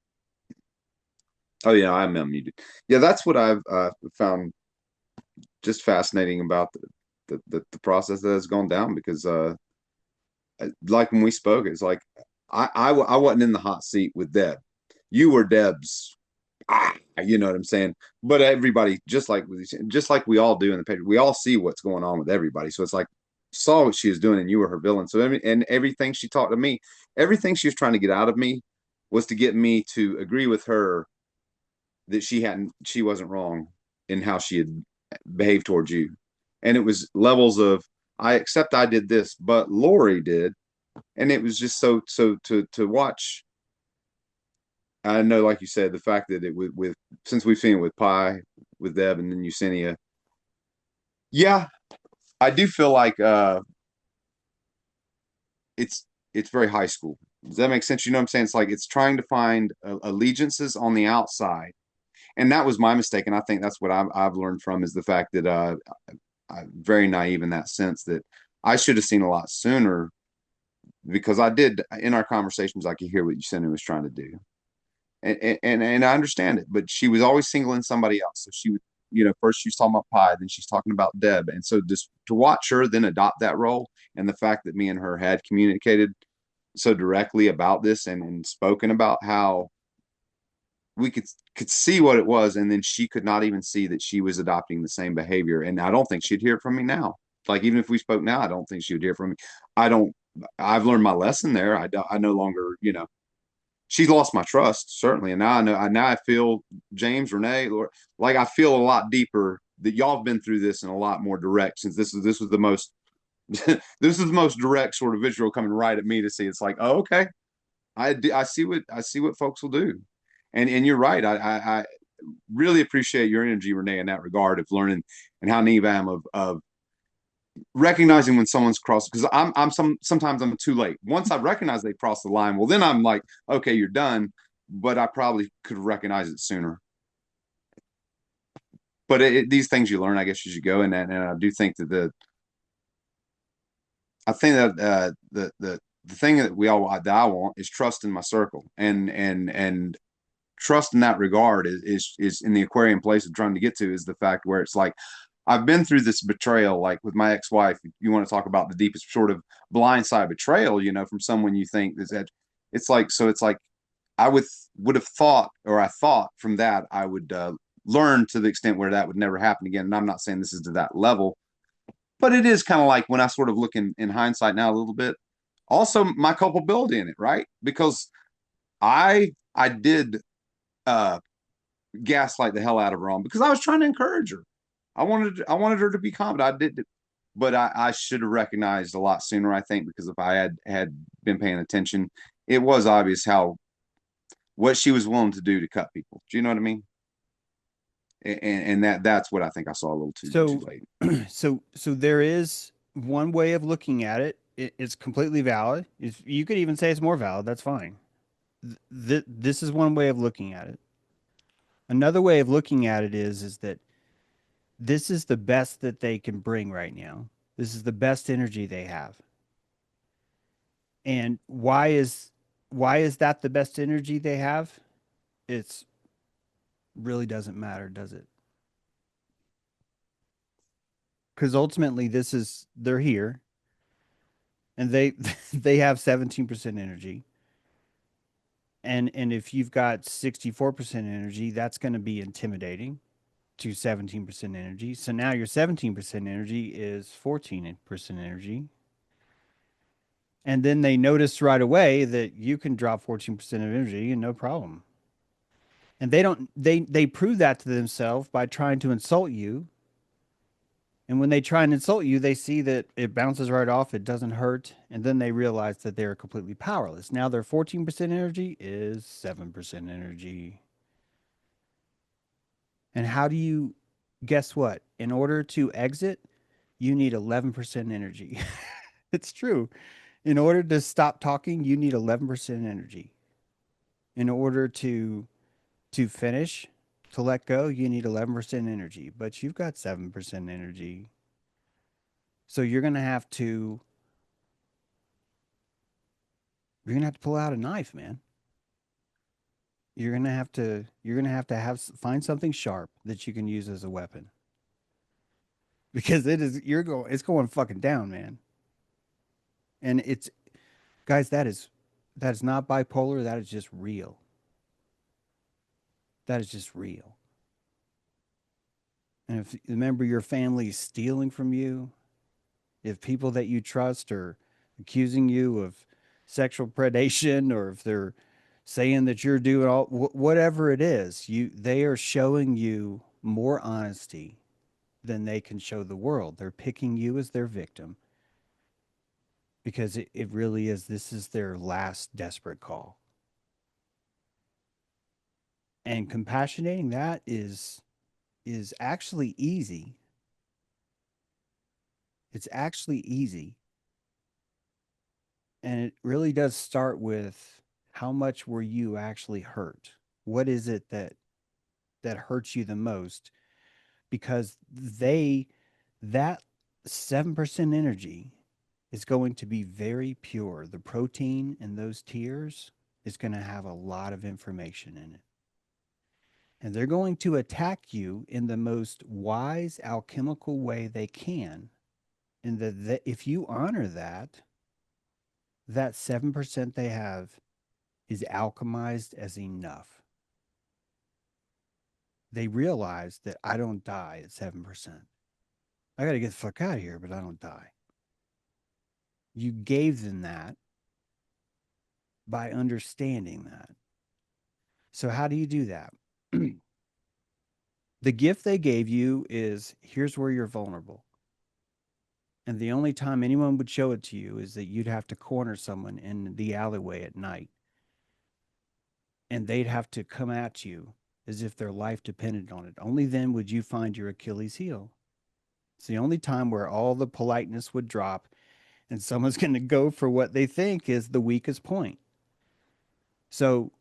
Oh yeah, I'm unmuted. Yeah, that's what I've found just fascinating about the process that has gone down because like when we spoke, it's like I wasn't in the hot seat with Deb. You were Deb's. You know what I'm saying? But everybody, just like we all do in the picture, we all see what's going on with everybody. So it's like saw what she was doing, and you were her villain. So and everything she talked to me, everything she was trying to get out of me was to get me to agree with her that she wasn't wrong in how she had behave towards you. And it was levels of, I accept I did this, but Lori did. And it was just so to watch. I know, like you said, the fact that it with since we've seen it with Pi, with Deb, and then Yesenia, yeah, I do feel like it's it's very high school. Does that make sense? You know what I'm saying? It's like it's trying to find allegiances on the outside, and that was my mistake. And I think that's what I've learned from is the fact that I'm very naive in that sense that I should have seen a lot sooner because I did in our conversations. I could hear what Yesenia was trying to do, and I understand it. But she was always singling somebody else. So she would, first she's talking about Pi, then she's talking about Deb, and so just to watch her then adopt that role, and the fact that me and her had communicated so directly about this and spoken about how we could see what it was, and then she could not even see that she was adopting the same behavior, and I don't think she'd hear it from me now. Like even if we spoke now, I don't think she would hear from me. I don't. I've learned my lesson there. I no longer, she's lost my trust certainly, and now I know. Now I feel James, Renee, like I feel a lot deeper that y'all have been through this and a lot more direct since this was the most this is the most direct sort of visual coming right at me to see. It's like, oh, okay, I see what folks will do, and you're right. I really appreciate your energy, Renee, in that regard of learning and how naive I am of recognizing when someone's crossed because sometimes I'm too late. Once I recognize they crossed the line, well then I'm like, okay, you're done. But I probably could recognize it sooner. But these things you learn, I guess, as you go, and I do think that I think that the thing that I want is trust in my circle, and trust in that regard is in the Aquarian place of trying to get to is the fact where it's like I've been through this betrayal, like with my ex-wife. You want to talk about the deepest sort of blindside betrayal, from someone you think is that it's like I would have thought, or I thought from that I would learn to the extent where that would never happen again. And I'm not saying this is to that level, but it is kind of like when I sort of look in hindsight now a little bit, also my culpability in it, right? Because I did uh gaslight the hell out of her on because I was trying to encourage her. I wanted her to be calm. I did, but I should have recognized a lot sooner. I think because if I had been paying attention, it was obvious how what she was willing to do to cut people. Do you know what I mean? And that's what I think I saw a little too So, late. so there is one way of looking at it. It's completely valid. If you could even say it's more valid, that's fine. This is one way of looking at it. Another way of looking at it is that this is the best that they can bring right now. This is the best energy they have. And why is that the best energy they have? It's really doesn't matter, does it? Because ultimately they're here and they they have 17% energy. And if you've got 64% energy, that's going to be intimidating to 17% energy. So now your 17% energy is 14% energy. And then they notice right away that you can drop 14% of energy and no problem. And they prove that to themselves by trying to insult you. And when they try and insult you, they see that it bounces right off, it doesn't hurt, and then they realize that they're completely powerless. Now their 14% energy is 7% energy. And how do you guess what? In order to exit, you need 11% energy. It's true. In order to stop talking, you need 11% energy. In order to finish, to let go, you need 11% energy, but you've got 7% energy. So you're going to have to pull out a knife, man. Find something sharp that you can use as a weapon. Because it's going fucking down, man. And it's guys, that is not bipolar, that is just real. That is just real. And if remember your family is stealing from you, if people that you trust are accusing you of sexual predation, or if they're saying that you're doing whatever it is, they are showing you more honesty than they can show the world. They're picking you as their victim because it really is, this is their last desperate call. And compassionating that is actually easy. It's actually easy. And it really does start with, how much were you actually hurt? What is it that hurts you the most? Because that 7% energy is going to be very pure. The protein in those tears is going to have a lot of information in it. And they're going to attack you in the most wise alchemical way they can. And that if you honor that, that 7% they have is alchemized as enough. They realize that I don't die at 7%. I got to get the fuck out of here, but I don't die. You gave them that by understanding that. So, how do you do that? The gift they gave you is, here's where you're vulnerable. And the only time anyone would show it to you is that you'd have to corner someone in the alleyway at night. And they'd have to come at you as if their life depended on it. Only then would you find your Achilles heel. It's the only time where all the politeness would drop and someone's going to go for what they think is the weakest point. So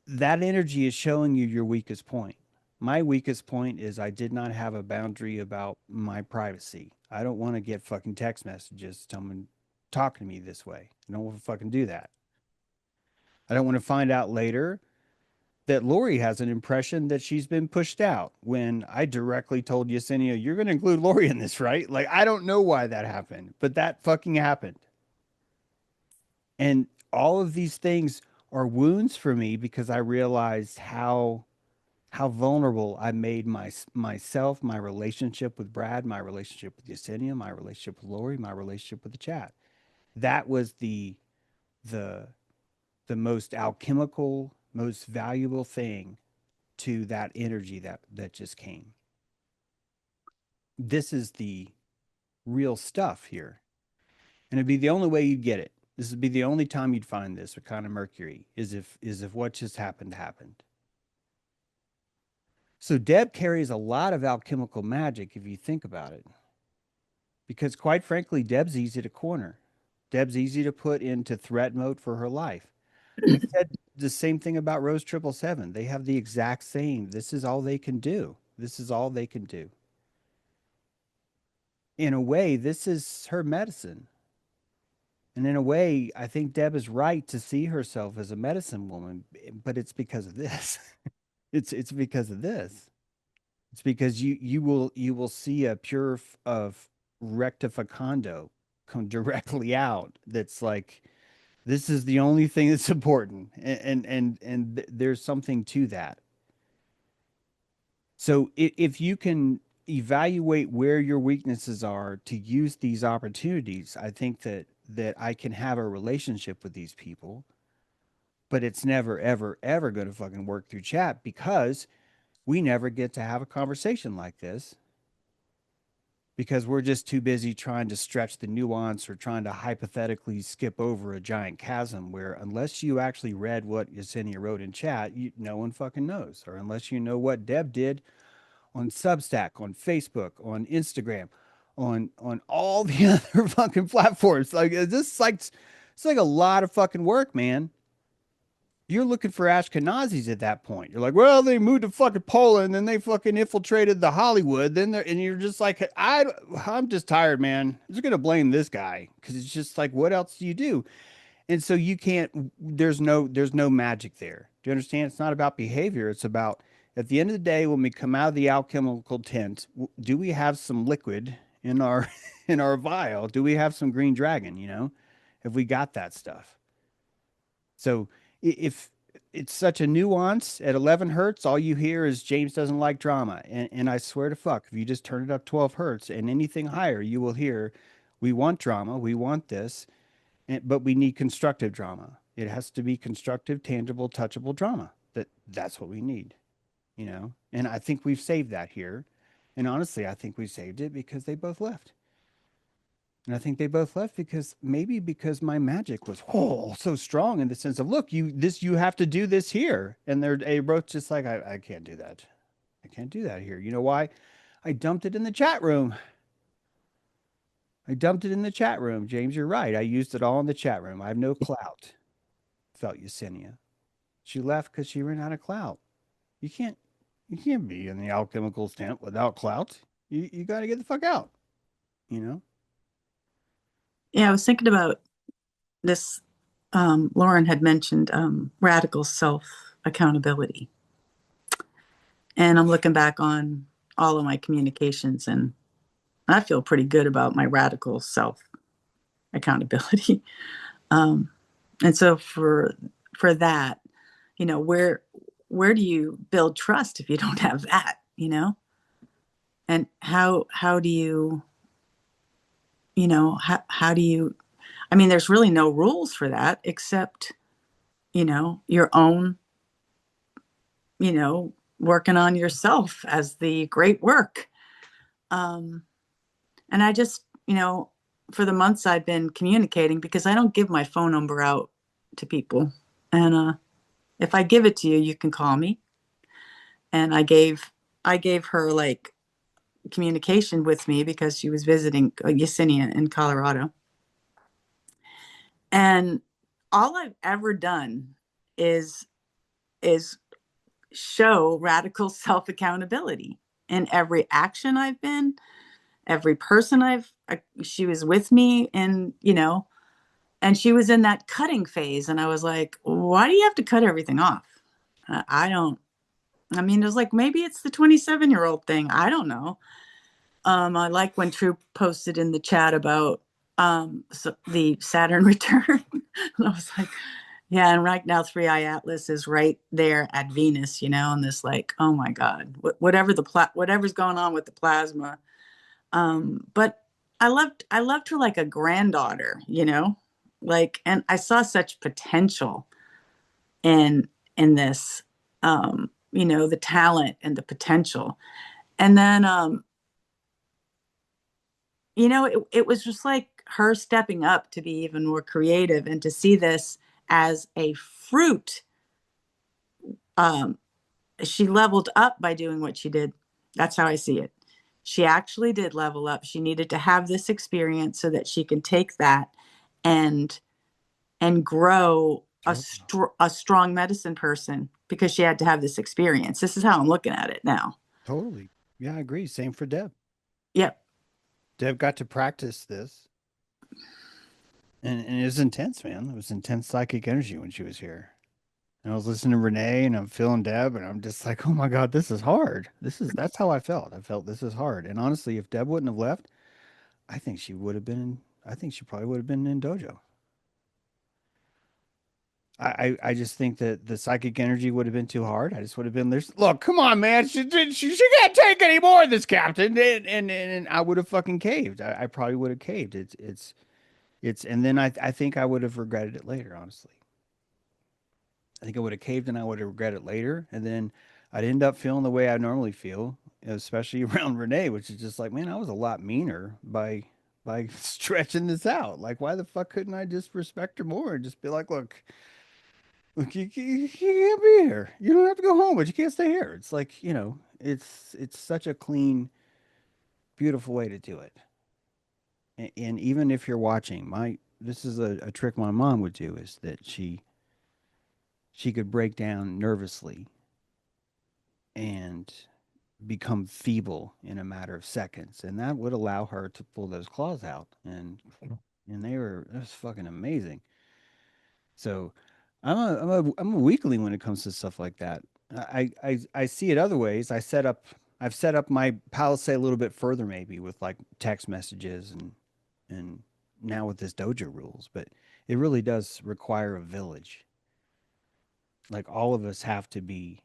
that energy is showing you your weakest point. My weakest point is I did not have a boundary about my privacy. I don't want to get fucking text messages, someone talking to me this way. I don't want to fucking do that. I don't want to find out later that Lori has an impression that she's been pushed out when I directly told Yesenia, you're going to include Lori in this, right? Like, I don't know why that happened, but that fucking happened. And all of these things are wounds for me because I realized how vulnerable I made myself, my relationship with Brad, my relationship with Yesenia, my relationship with Lori, my relationship with the chat. That was the most alchemical, most valuable thing to that energy that just came. This is the real stuff here. And it'd be the only way you'd get it. This would be the only time you'd find this with kind of Mercury, is if what just happened. So Deb carries a lot of alchemical magic if you think about it. Because quite frankly, Deb's easy to corner. Deb's easy to put into threat mode for her life. I said the same thing about Rose 777. They have the exact same. This is all they can do. This is all they can do. In a way, this is her medicine. And in a way, I think Deb is right to see herself as a medicine woman, but it's because of this. It's because of this. It's because you will see a pure of rectificando come directly out. That's like, this is the only thing that's important, and there's something to that. So if you can evaluate where your weaknesses are to use these opportunities, I think that I can have a relationship with these people, but it's never, ever, ever going to fucking work through chat because we never get to have a conversation like this because we're just too busy trying to stretch the nuance or trying to hypothetically skip over a giant chasm where unless you actually read what Yesenia wrote in chat, no one fucking knows. Or unless you know what Deb did on Substack, on Facebook, on Instagram, on all the other fucking platforms. Like it's like a lot of fucking work, man. You're looking for Ashkenazis at that point. You're like, well, they moved to fucking Poland, then they fucking infiltrated the Hollywood. Then they're, and you're just like, I'm just tired, man. I'm just gonna blame this guy because it's just like, what else do you do? And so you can't. There's no magic there. Do you understand? It's not about behavior. It's about at the end of the day, when we come out of the alchemical tent, do we have some liquid in our in our vial? Do we have some green dragon? You know, have we got that stuff? So if it's such a nuance at 11 hertz, all you hear is James doesn't like drama. And I swear to fuck, if you just turn it up 12 hertz and anything higher, you will hear, we want drama, we want this, but we need constructive drama. It has to be constructive, tangible, touchable drama. That's what we need, you know? And I think we've saved that here. And honestly, I think we saved it because they both left. And I think they both left because maybe because my magic was so strong in the sense of, look, you have to do this here. And they both just like, I can't do that. I can't do that here. You know why? I dumped it in the chat room. I dumped it in the chat room. James, you're right. I used it all in the chat room. I have no clout, felt Yesenia. She left because she ran out of clout. You can't you can't be in the alchemical tent without clout. You got to get the fuck out, you know? Yeah, I was thinking about this. Lauren had mentioned radical self accountability. And I'm looking back on all of my communications, and I feel pretty good about my radical self accountability. Um, and so for that, where do you build trust if you don't have that, And how do you, how do you, I mean, there's really no rules for that except, your own, working on yourself as the great work. Um, and I just, for the months I've been communicating, because I don't give my phone number out to people. And if I give it to you, you can call me. And I gave her like communication with me because she was visiting Yesenia in Colorado. And all I've ever done is show radical self accountability in every action I've been, every person she was with me, and and she was in that cutting phase, and I was like, why do you have to cut everything off? I don't. I mean, it was like, maybe it's the 27-year-old thing. I don't know. I like when True posted in the chat about the Saturn return. And I was like, yeah, and right now 3i Atlas is right there at Venus, and this like, oh my God, whatever's going on with the plasma. But I loved her like a granddaughter, like, and I saw such potential in this, the talent and the potential. And then it was just like her stepping up to be even more creative and to see this as a fruit. um she leveled up by doing what she did. That's how I see it. She actually did level up. She needed to have this experience so that she can take that and grow a strong medicine person, because she had to have this experience. This is how I'm looking at it now. Totally. Yeah, I agree. Same for Deb. Yep. Deb got to practice this. And it was intense, man. It was intense psychic energy when she was here. And I was listening to Renee and I'm feeling Deb and I'm just like, oh my God, this is hard. That's how I felt. I felt this is hard. And honestly, if Deb wouldn't have left, I think she probably would have been in Dojo. I just think that the psychic energy would have been too hard. I just would have been there. Look, come on, man. She can't take any more of this, Captain. And I would have fucking caved. I probably would have caved. And then I think I would have regretted it later, honestly. I think I would have caved and I would have regretted it later. And then I'd end up feeling the way I normally feel, especially around Renee, which is just like, man, I was a lot meaner by stretching this out. Like, why the fuck couldn't I just respect her more and just be like, look, you can't be here. You don't have to go home, but you can't stay here. It's like, it's such a clean, beautiful way to do it. And even if you're watching, this is a trick my mom would do, is that she could break down nervously and become feeble in a matter of seconds, and that would allow her to pull those claws out, and that was fucking amazing. So I'm a weakling when it comes to stuff like that. I see it other ways. I've set up my palisade a little bit further, maybe with like text messages and now with this dojo rules, but it really does require a village. Like all of us have to be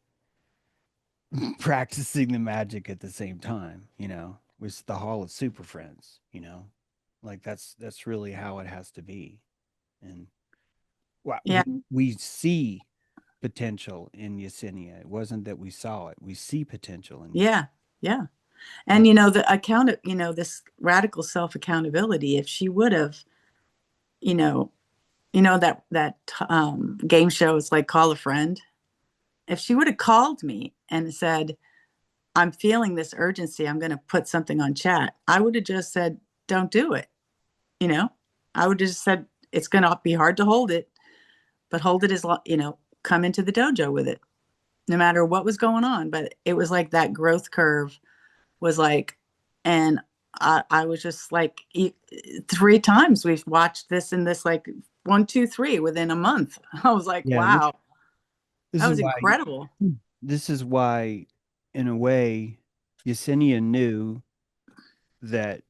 practicing the magic at the same time, with the Hall of Super Friends, like that's really how it has to be. And Yeah. we see potential in Yesenia. It wasn't that we saw it. We see potential in Yesenia. Yeah. Yeah. And this radical self accountability, if she would have, you know, that game show is like call a friend. If she would have called me and said, I'm feeling this urgency, I'm going to put something on chat, I would have just said, don't do it. You know, I would have just said, it's going to be hard to hold it, but hold it come into the dojo with it, no matter what was going on. But it was like that growth curve was like, and I was just like, 3 times we've watched this in this, like 1, 2, 3 within a month. I was like, Yeah, wow, this that is was why incredible. this is why, in a way, Yesenia knew that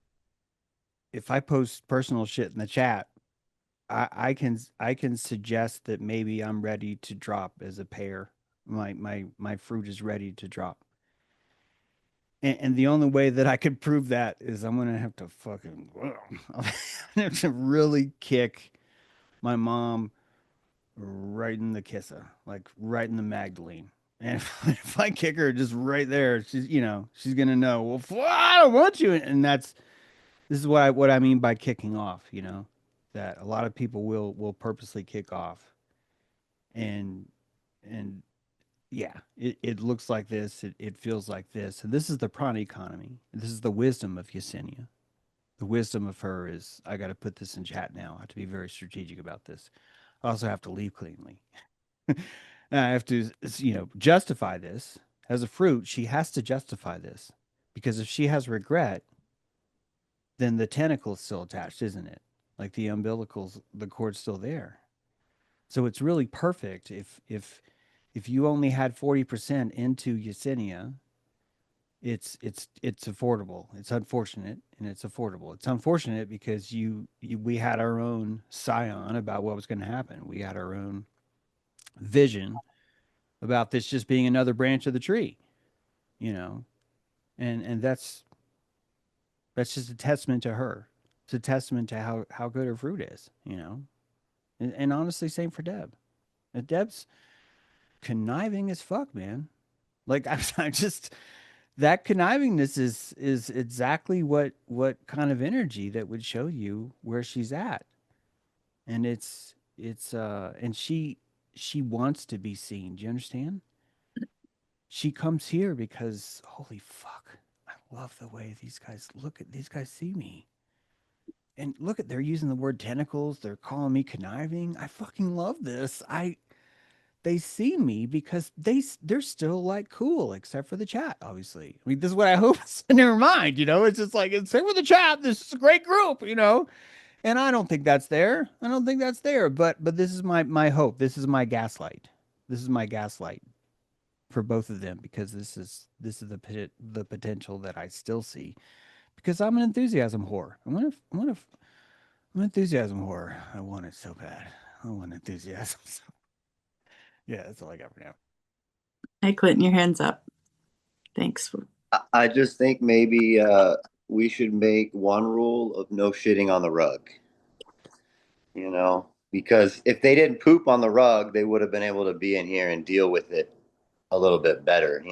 if I post personal shit in the chat, I can suggest that maybe I'm ready to drop as a pair. My fruit is ready to drop. And the only way that I could prove that is I'm gonna have to fucking I'm gonna have to really kick my mom right in the kissa, like right in the Magdalene. And if I kick her just right there, she's gonna know. Well, I don't want you, and this is what I mean by kicking off. That a lot of people will purposely kick off, and and yeah, it looks like this, it feels like this, and this is the prana economy. This is the wisdom of Yesenia. The wisdom of her is I got to put this in chat now. I have to be very strategic about this. I also have to leave cleanly. And I have to, justify this as a fruit. She has to justify this because if she has regret, then the tentacle's still attached, isn't it? Like the cord's still there. So it's really perfect if you only had 40% into Yesenia. It's affordable. It's unfortunate, and it's affordable. It's unfortunate because we had our own scion about what was going to happen. We had our own vision about this just being another branch of the tree, you know, and that's just a testament to her. It's a testament to how good her fruit is, and honestly, same for Deb. Deb's conniving as fuck, man. Like I just that connivingness is exactly what kind of energy that would show you where she's at, and and she wants to be seen. Do you understand? She comes here because holy fuck, I love the way these guys see me. And look at they're using the word tentacles, they're calling me conniving. I fucking love this. I They see me because they're still like cool, except for the chat, obviously. I mean, this is what I hope is in their mind, It's just like except for the chat, this is a great group. And I don't think that's there. I don't think that's there. But this is my hope. This is my gaslight. This is my gaslight for both of them because this is the potential that I still see because I'm an enthusiasm whore. I'm an enthusiasm whore. I want it so bad. I want enthusiasm. Yeah, that's all I got for now. Hey, Clinton, your hand's up. Thanks. I just think maybe we should make one rule of no shitting on the rug, because if they didn't poop on the rug, they would have been able to be in here and deal with it a little bit better.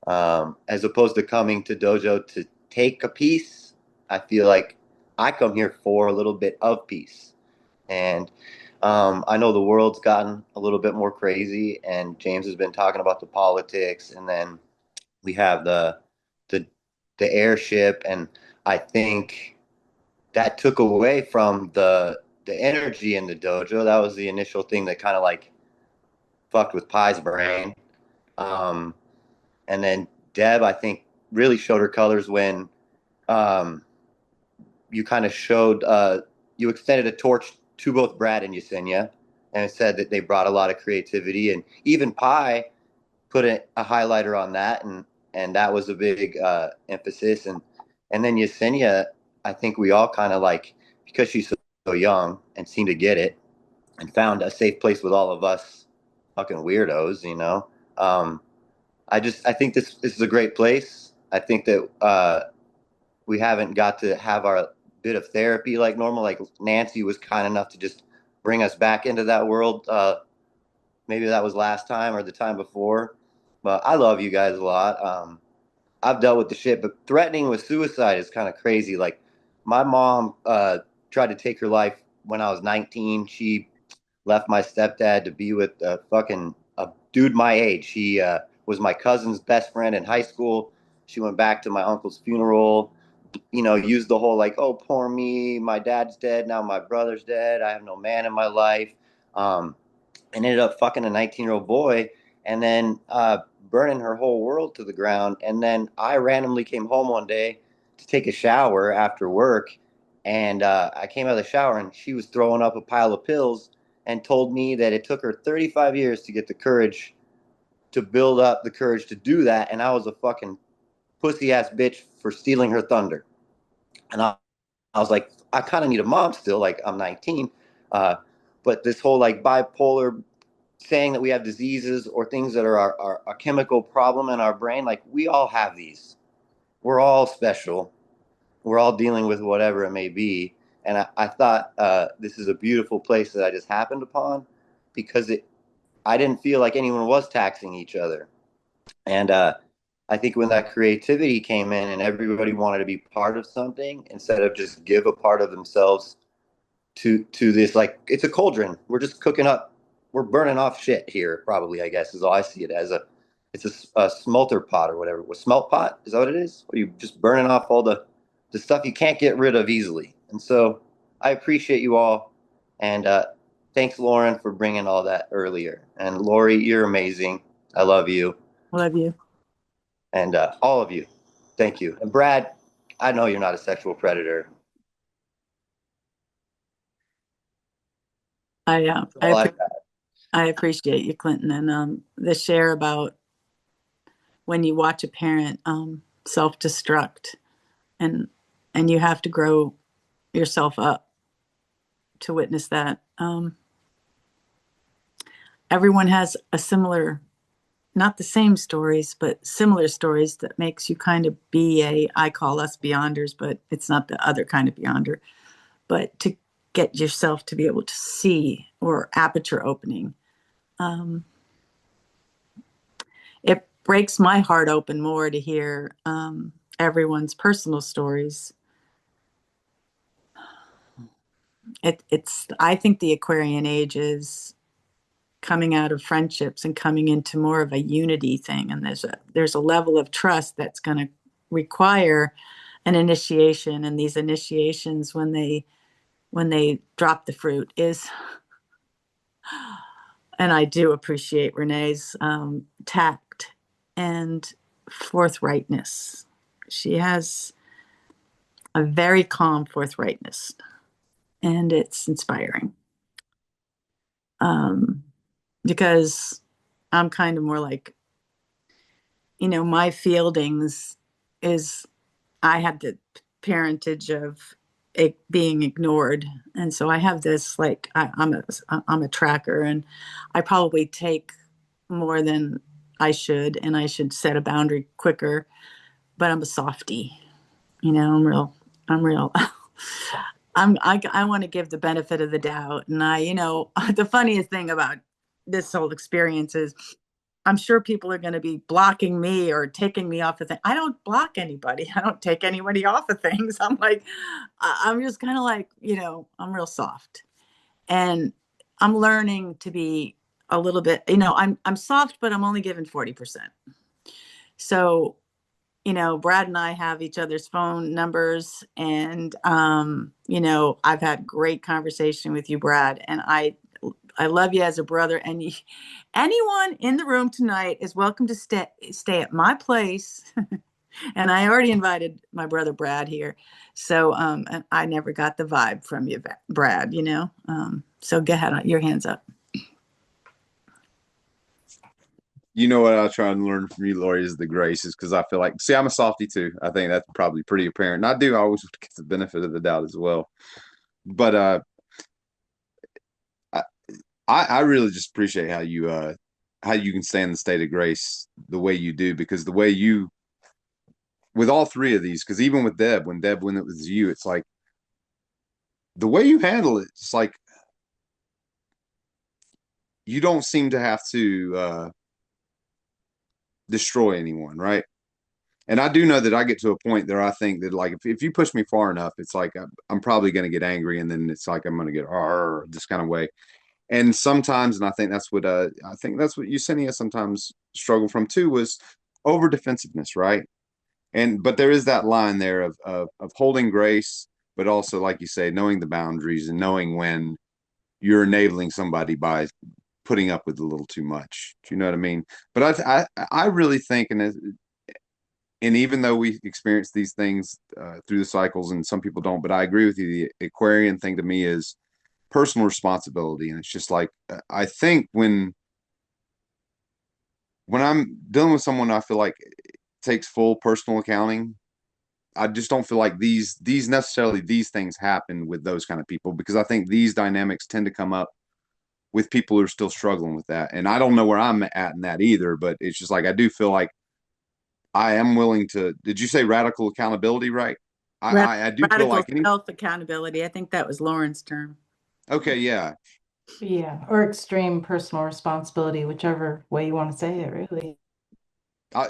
As opposed to coming to Dojo to take a piece. I feel like I come here for a little bit of peace. And I know the world's gotten a little bit more crazy, and James has been talking about the politics, and then we have the the airship, and I think that took away from the energy in the dojo. That was the initial thing that kind of like fucked with Pai's brain. Um, and then Deb, I think, really showed her colors when um, you kind of showed you extended a torch to both Brad and Yesenia, and said that they brought a lot of creativity, and even Pai put a highlighter on that, and that was a big emphasis, and then Yesenia, I think we all kind of like because she's so young and seemed to get it and found a safe place with all of us fucking weirdos. I think this is a great place. I think that we haven't got to have our bit of therapy like normal. Like Nancy was kind enough to just bring us back into that world. Maybe that was last time or the time before, but I love you guys a lot. I've dealt with the shit, but threatening with suicide is kind of crazy. Like my mom tried to take her life when I was 19. She left my stepdad to be with a dude my age. He was my cousin's best friend in high school. She went back to my uncle's funeral, used the whole like, oh, poor me, my dad's dead, now my brother's dead, I have no man in my life. Um, and ended up fucking a 19-year-old boy and then burning her whole world to the ground. And then I randomly came home one day to take a shower after work. And I came out of the shower and she was throwing up a pile of pills and told me that it took her 35 years to get the courage to build up the courage to do that. And I was a fucking pussy ass bitch for stealing her thunder. And I was like, I kind of need a mom still. Like I'm 19. Uh, but this whole like bipolar saying that we have diseases or things that are our chemical problem in our brain, like we all have these. We're all special. We're all dealing with whatever it may be. And I thought this is a beautiful place that I just happened upon because I didn't feel like anyone was taxing each other. And I think when that creativity came in and everybody wanted to be part of something instead of just give a part of themselves to this, like it's a cauldron. We're just cooking up. We're burning off shit here. Probably, I guess, is all I see it as. A smolter pot or whatever. What, smelt pot? Is that what it is? Or you just burning off all the stuff you can't get rid of easily. And so I appreciate you all, and thanks Lauren for bringing all that earlier. And Lori, you're amazing. I love you, Love you. and all of you. Thank you. And Brad, I know you're not a sexual predator. I That's all I got. I appreciate you, Clinton, and the share about when you watch a parent self-destruct, and you have to grow yourself up to witness that. Everyone has a similar, not the same stories, but similar stories that makes you kind of be I call us beyonders, but it's not the other kind of beyonder, but to get yourself to be able to see, or aperture opening. It breaks my heart open more to hear everyone's personal stories. I think the Aquarian age is coming out of friendships and coming into more of a unity thing, and there's a level of trust that's going to require an initiation, and these initiations, when they drop the fruit, is, and I do appreciate Renee's tact and forthrightness. She has a very calm forthrightness, and it's inspiring. Because I'm kind of more like, my fieldings is, I have the parentage of it being ignored, and so I have this like I'm a tracker, and I probably take more than I should, and I should set a boundary quicker. But I'm a softie, I'm real. I want to give the benefit of the doubt. And the funniest thing about this whole experience is I'm sure people are going to be blocking me or taking me off of things. I don't block anybody. I don't take anybody off of things. I'm like, I'm just kind of like, I'm real soft, and I'm learning to be a little bit, I'm soft, but I'm only given 40%. So, Brad and I have each other's phone numbers, and I've had great conversation with you, Brad, and I love you as a brother. And anyone in the room tonight is welcome to stay at my place. And I already invited my brother Brad here, so and I never got the vibe from you, Brad. So go ahead, your hands up. You know what I try and learn from you, Lori, is the graces, because I feel like, see, I'm a softie too. I think that's probably pretty apparent. And I do always get the benefit of the doubt as well. But I I really just appreciate how you can stay in the state of grace the way you do, because the way you, with all three of these, because even with Deb, when it was you, it's like the way you handle it, it's like you don't seem to have to destroy anyone, right? And I do know that I get to a point there. I think that like if you push me far enough, it's like I'm probably going to get angry, and then it's like I'm going to get this kind of way. And sometimes, and I think that's what Yesenia sometimes struggle from too, was over defensiveness, right? And but there is that line there of holding grace, but also like you say, knowing the boundaries and knowing when you're enabling somebody by putting up with a little too much. Do you know what I mean? But I really think, and even though we experience these things through the cycles, and some people don't, but I agree with you. The Aquarian thing to me is personal responsibility, and it's just like I think when I'm dealing with someone, I feel like it takes full personal accounting. I just don't feel like these things happen with those kind of people, because I think these dynamics tend to come up with people who are still struggling with that. And I don't know where I'm at in that either, but it's just like I do feel like I am willing to. Did you say radical accountability? Right. I do feel Radical like any. self accountability. I think that was Lauren's term. Okay, yeah, Yeah, or extreme personal responsibility, whichever way you want to say it, really.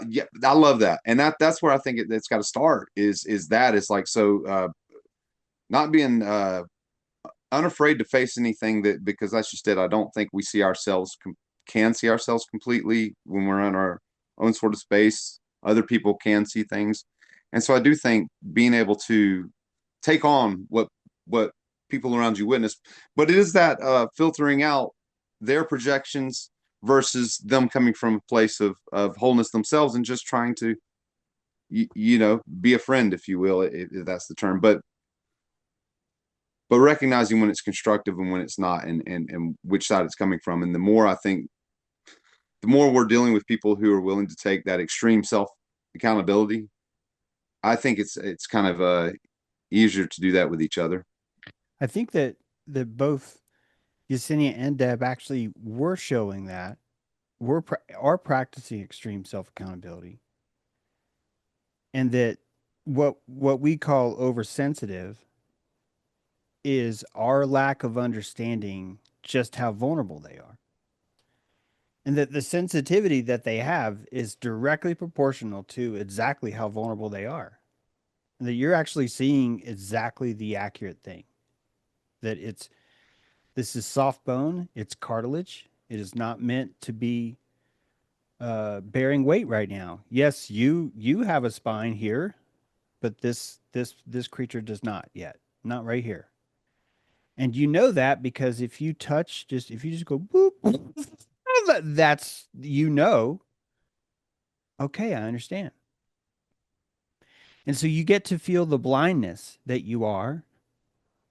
yeah, I love that, and that's where I think it's got to start. Is that it's like so not being unafraid to face anything, that because that's just it. I don't think we see ourselves can see ourselves completely when we're in our own sort of space. Other people can see things, and so I do think being able to take on what people around you witness, but it is that filtering out their projections versus them coming from a place of wholeness themselves, and just trying to be a friend, if you will, if that's the term, but recognizing when it's constructive and when it's not, and which side it's coming from. And the more I think, the more we're dealing with people who are willing to take that extreme self accountability, I think it's kind of easier to do that with each other. I think that both Yesenia and Deb actually were showing that are practicing extreme self accountability, and that what we call oversensitive is our lack of understanding just how vulnerable they are, and that the sensitivity that they have is directly proportional to exactly how vulnerable they are, and that you're actually seeing exactly the accurate thing, that this is soft bone, it's cartilage, it is not meant to be bearing weight right now. Yes, you have a spine here, but this creature does not yet, not right here. And you know that because if you just go boop, that's okay, I understand. And so you get to feel the blindness that you are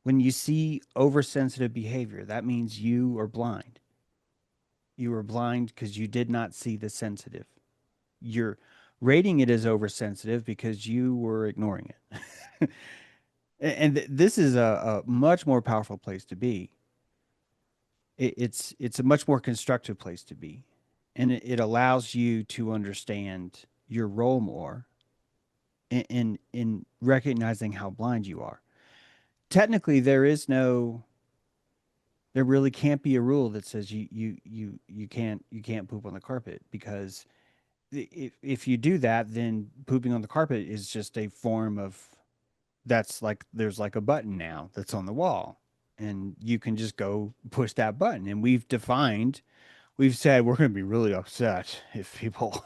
when you see oversensitive behavior. That means you are blind. You were blind because you did not see the sensitive. You're rating it as oversensitive because you were ignoring it. And this is a much more powerful place to be. It's a much more constructive place to be, and it allows you to understand your role more in recognizing how blind you are. Technically, there really can't be a rule that says you can't poop on the carpet, because if you do that, then pooping on the carpet is just a form of that's like there's like a button now that's on the wall, and you can just go push that button. And we've said we're going to be really upset if people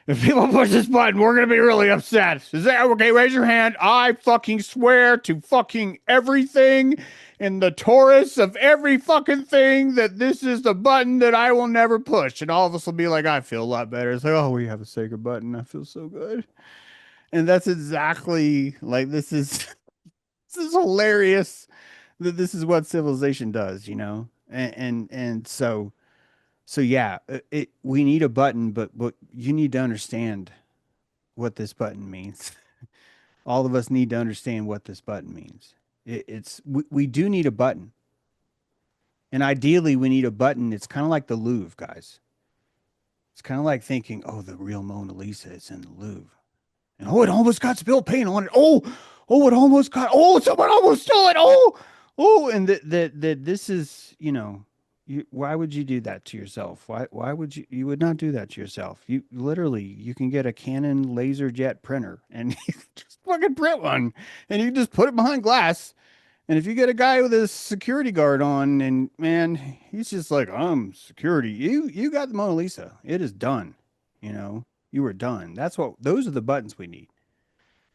push this button. We're going to be really upset. Is that okay? Raise your hand. I fucking swear to fucking everything in the Taurus of every fucking thing that this is the button that I will never push. And all of us will be like, I feel a lot better. It's like, oh, we have a sacred button. I feel so good. And that's exactly like this is hilarious that this is what civilization does, and so yeah, we need a button, but you need to understand what this button means. All of us need to understand what this button means. We do need a button, and ideally we need a button. It's kind of like the Louvre, guys. It's kind of like thinking, oh, the real Mona Lisa is in the Louvre. And oh, it almost got spilled paint on it. It almost got. Oh, someone almost stole it. And that this is, Why would you do that to yourself? Why would you would not do that to yourself? You literally, you can get a Canon laser jet printer and you can just fucking print one and you can just put it behind glass. And if you get a guy with a security guard on and man, he's just like, I'm security. You got the Mona Lisa. It is done. You know, you were done. Those are the buttons we need.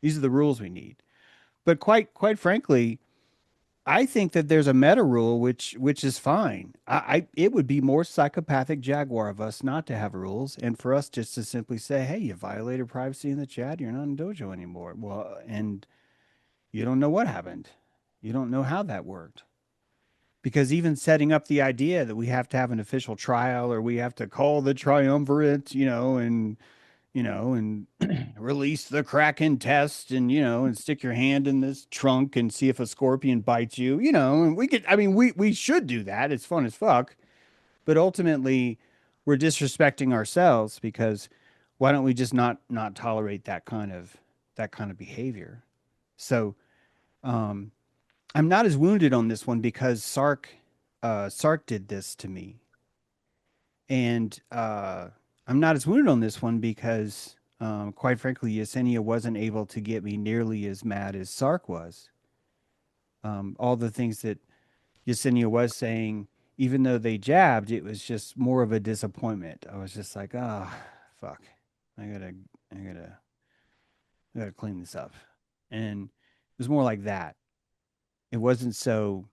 These are the rules we need. But quite frankly, I think that there's a meta rule which is fine. It would be more psychopathic jaguar of us not to have rules and for us just to simply say, hey, you violated privacy in the chat, you're not in Dojo anymore. Well, and you don't know what happened. You don't know how that worked. Because even setting up the idea that we have to have an official trial or we have to call the triumvirate, and release the Kraken test and, and stick your hand in this trunk and see if a scorpion bites you, and we should do that. It's fun as fuck. But ultimately, we're disrespecting ourselves because why don't we just not tolerate that kind of behavior? So, um, I'm not as wounded on this one because Sark did this to me. And I'm not as wounded on this one because, quite frankly, Yesenia wasn't able to get me nearly as mad as Sark was. All the things that Yesenia was saying, even though they jabbed, it was just more of a disappointment. I was just like, ah, oh, fuck, I gotta, I gotta, I gotta clean this up, and it was more like that. It wasn't so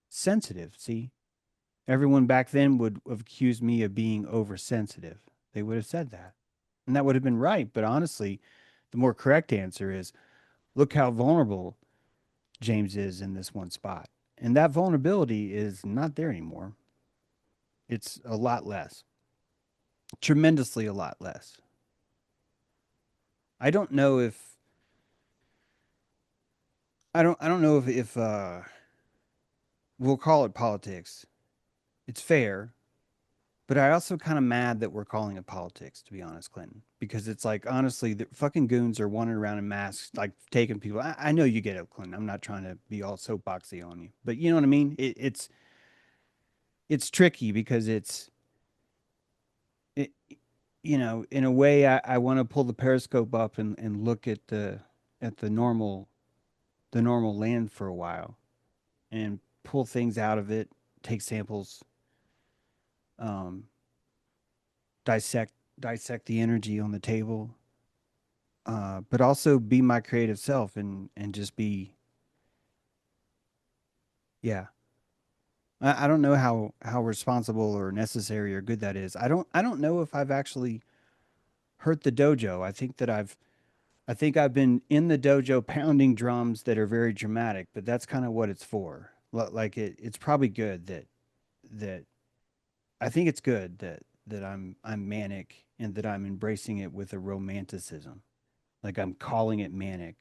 sensitive. See, everyone back then would have accused me of being oversensitive. They would have said that. And that would have been right. But honestly, the more correct answer is look how vulnerable James is in this one spot. And that vulnerability is not there anymore. It's a lot less, tremendously a lot less. I don't know if I don't know if we'll call it politics. It's fair. But I also kind of mad that we're calling it politics, to be honest, Clinton, because it's like honestly, the fucking goons are wandering around in masks, like taking people. I know you get it, Clinton. I'm not trying to be all soapboxy on you, but you know what I mean. It's tricky because it, in a way, I want to pull the periscope up and look at the normal land for a while and pull things out of it, take samples, um, dissect the energy on the table, but also be my creative self and just be, yeah. I don't know how responsible or necessary or good that is. I don't know if I've actually hurt the dojo. I think I've been in the dojo pounding drums that are very dramatic, but that's kind of what it's for. Like it's probably good that I think it's good that I'm manic and that I'm embracing it with a romanticism. Like I'm calling it manic.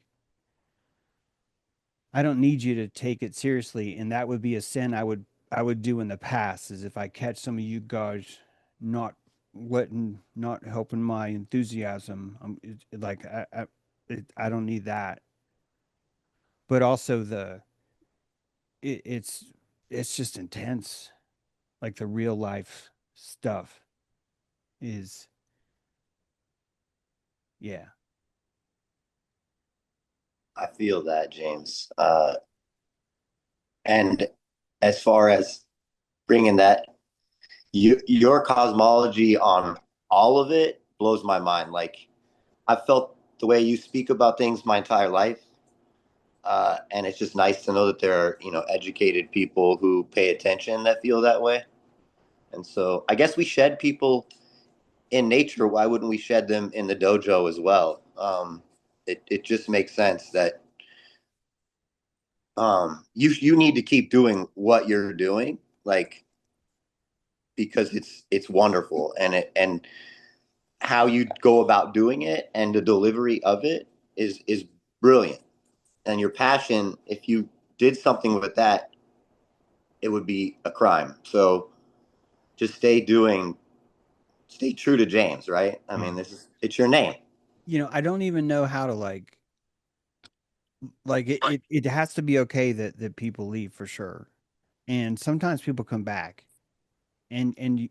I don't need you to take it seriously, and that would be a sin I would do in the past. Is if I catch some of you guys not not helping my enthusiasm. I don't need that. But also it, it's it's just intense. Like the real life stuff is, yeah. I feel that, James. And as far as bringing that, your cosmology on all of it blows my mind. Like I've felt the way you speak about things my entire life, and it's just nice to know that there are educated people who pay attention that feel that way. And so I guess we shed people in nature. Why wouldn't we shed them in the dojo as well? It just makes sense that you need to keep doing what you're doing, like because it's wonderful, and how you go about doing it and the delivery of it is brilliant. And your passion, if you did something with that, it would be a crime. So just stay true to James, right? I Yeah. mean, it's your name. I don't even know how to like it has to be okay that people leave for sure. And sometimes people come back, and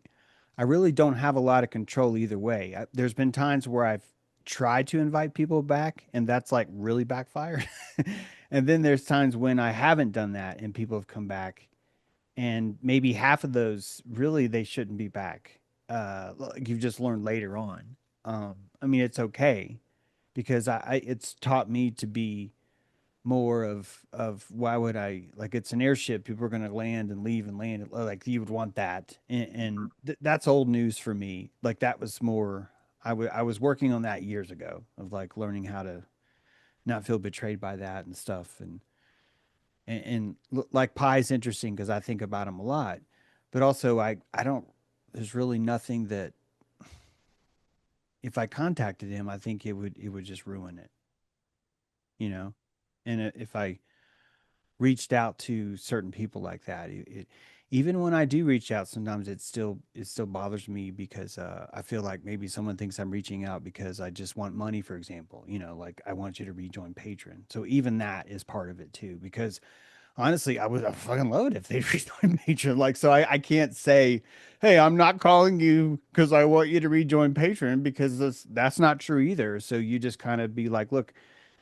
I really don't have a lot of control either way. There's been times where I've tried to invite people back, and that's like really backfired. And then there's times when I haven't done that, and people have come back, and maybe half of those really they shouldn't be back. Like you've just learned later on. I mean, it's okay because it's taught me to be more of why would I, like, it's an airship, people are going to land and leave and land, like you would want that, and that's old news for me. Like that was more, I was working on that years ago of like learning how to not feel betrayed by that and stuff. Like Pie's interesting because I think about him a lot, but also I don't, there's really nothing that if I contacted him I think it would just ruin it, you know. And if I reached out to certain people like that, even when I do reach out, sometimes it still bothers me because I feel like maybe someone thinks I'm reaching out because I just want money, for example. You know, like I want you to rejoin Patreon. So even that is part of it too, because honestly, I fucking love it if they rejoin Patreon. Like, so I can't say, hey, I'm not calling you because I want you to rejoin Patreon because that's not true either. So you just kind of be like, look,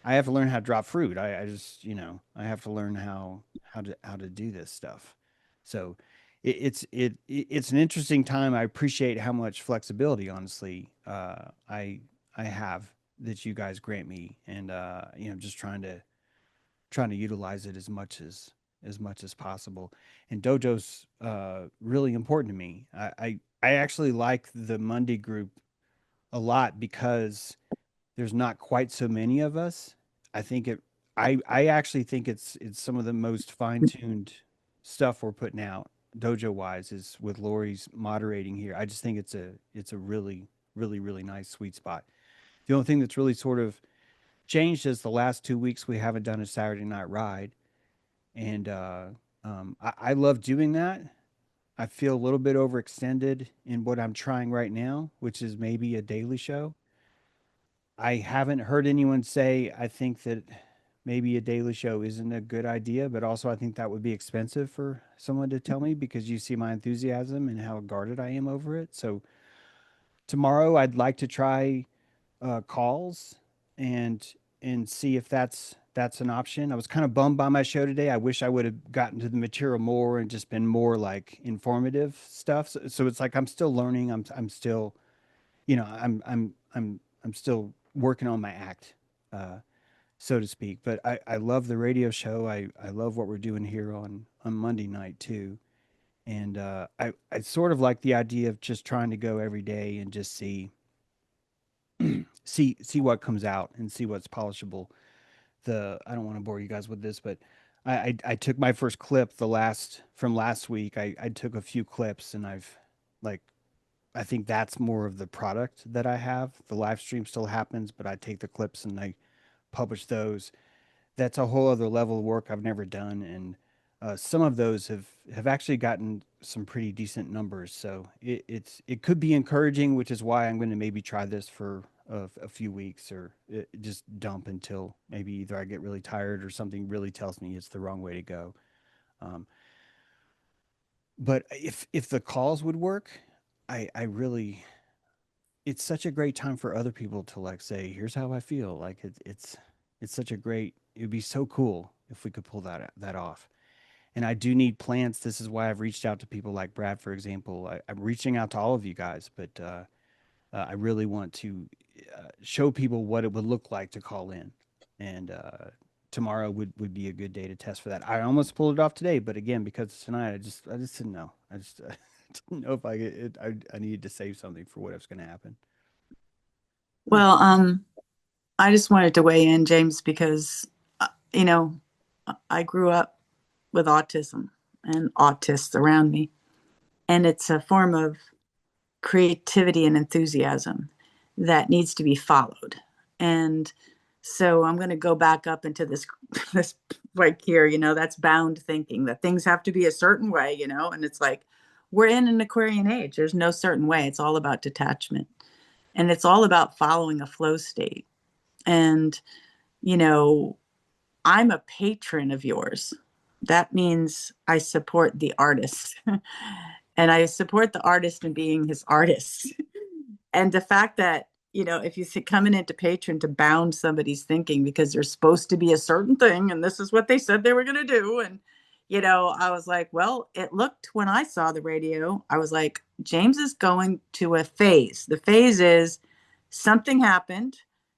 I have to learn how to drop fruit. I just, I have to learn how to do this stuff. So it's an interesting time. I appreciate how much flexibility, honestly, I have that you guys grant me, and just trying to utilize it as much as possible. And Dojo's really important to me. I actually like the Monday group a lot because there's not quite so many of us. I think it. I actually think it's some of the most fine tuned stuff we're putting out dojo wise is with Lori's moderating here. I just think it's a really really nice sweet spot. The only thing that's really sort of changed is the last 2 weeks we haven't done a Saturday night ride, and I love doing that. I feel a little bit overextended in what I'm trying right now, which is maybe a daily show. I haven't heard anyone say I think that maybe a daily show isn't a good idea, but also I think that would be expensive for someone to tell me because you see my enthusiasm and how guarded I am over it. So tomorrow I'd like to try calls and see if that's an option. I was kind of bummed by my show today. I wish I would have gotten to the material more and just been more like informative stuff. So it's like I'm still learning. I'm still, I'm still working on my act, uh, so to speak. But I love the radio show. I love what we're doing here on Monday night too. And I sort of like the idea of just trying to go every day and just see what comes out and see what's polishable. I don't want to bore you guys with this, but I took my first clip from last week. I took a few clips and like I think that's more of the product that I have. The live stream still happens, but I take the clips and I publish those. That's a whole other level of work I've never done, and some of those have actually gotten some pretty decent numbers. So it could be encouraging, which is why I'm going to maybe try this for a few weeks or just dump until maybe either I get really tired or something really tells me it's the wrong way to go. Um, but if the calls would work, I really, it's such a great time for other people to like say, here's how I feel. Like it's such a great, it'd be so cool if we could pull that off. And I do need plans. This is why I've reached out to people like Brad, for example. I'm reaching out to all of you guys, but I really want to show people what it would look like to call in. And tomorrow would be a good day to test for that. I almost pulled it off today, but again, because it's tonight, I just didn't know. I just didn't know if I needed to save something for whatever's going to happen. Well, I just wanted to weigh in, James, because, you know, I grew up with autism and autists around me, and it's a form of creativity and enthusiasm that needs to be followed. And so I'm going to go back up into this right here, that's bound thinking that things have to be a certain way, and it's like we're in an Aquarian age. There's no certain way. It's all about detachment, and it's all about following a flow state. And, you know, I'm a patron of yours. that means I support the artist. And I support the artist in being his artist. And the fact that, if you coming into patron to bound somebody's thinking because they're supposed to be a certain thing and this is what they said they were going to do. And, I was like, well, it looked when I saw the radio, I was like, James is going to a phase. The phase is something happened,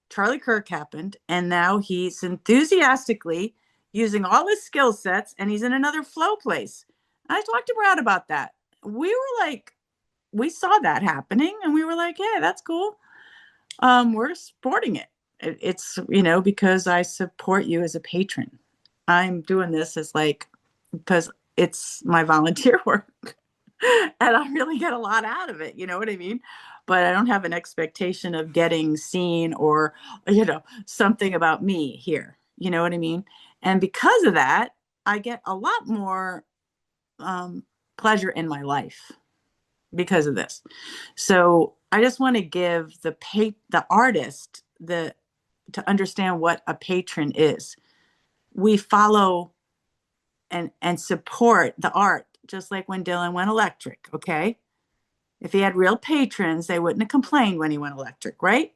Charlie Kirk happened, and now he's enthusiastically using all his skill sets and he's in another flow place. And I talked to Brad about that. We were like, we saw that happening and we were like, yeah, that's cool. We're supporting it. It's, because I support you as a patron. I'm doing this as like, because it's my volunteer work and I really get a lot out of it. You know what I mean? But I don't have an expectation of getting seen or, something about me here. You know what I mean? And because of that, I get a lot more pleasure in my life because of this. So I just want to give the artist to understand what a patron is. We follow and support the art, just like when Dylan went electric. Okay, if he had real patrons, they wouldn't have complained when he went electric, right?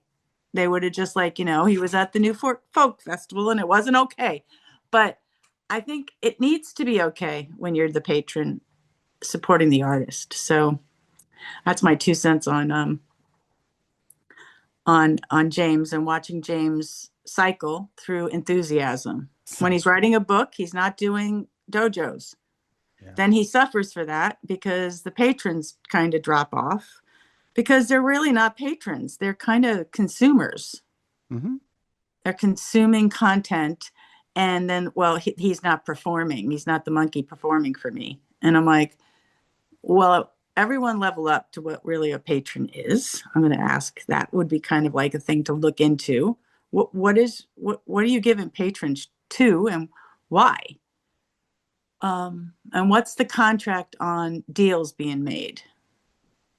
They would have just like, he was at the New Folk Festival and it wasn't okay. But I think it needs to be okay when you're the patron supporting the artist. So that's my 2 cents on James and watching James cycle through enthusiasm. When he's writing a book, he's not doing dojos. Yeah. Then he suffers for that because the patrons kind of drop off because they're really not patrons. They're kind of consumers. Mm-hmm. They're consuming content. And then, well, he's not performing. He's not the monkey performing for me. And I'm like, well, everyone level up to what really a patron is. I'm going to ask. That would be kind of like a thing to look into. What are you giving patrons to and why? And what's the contract on deals being made?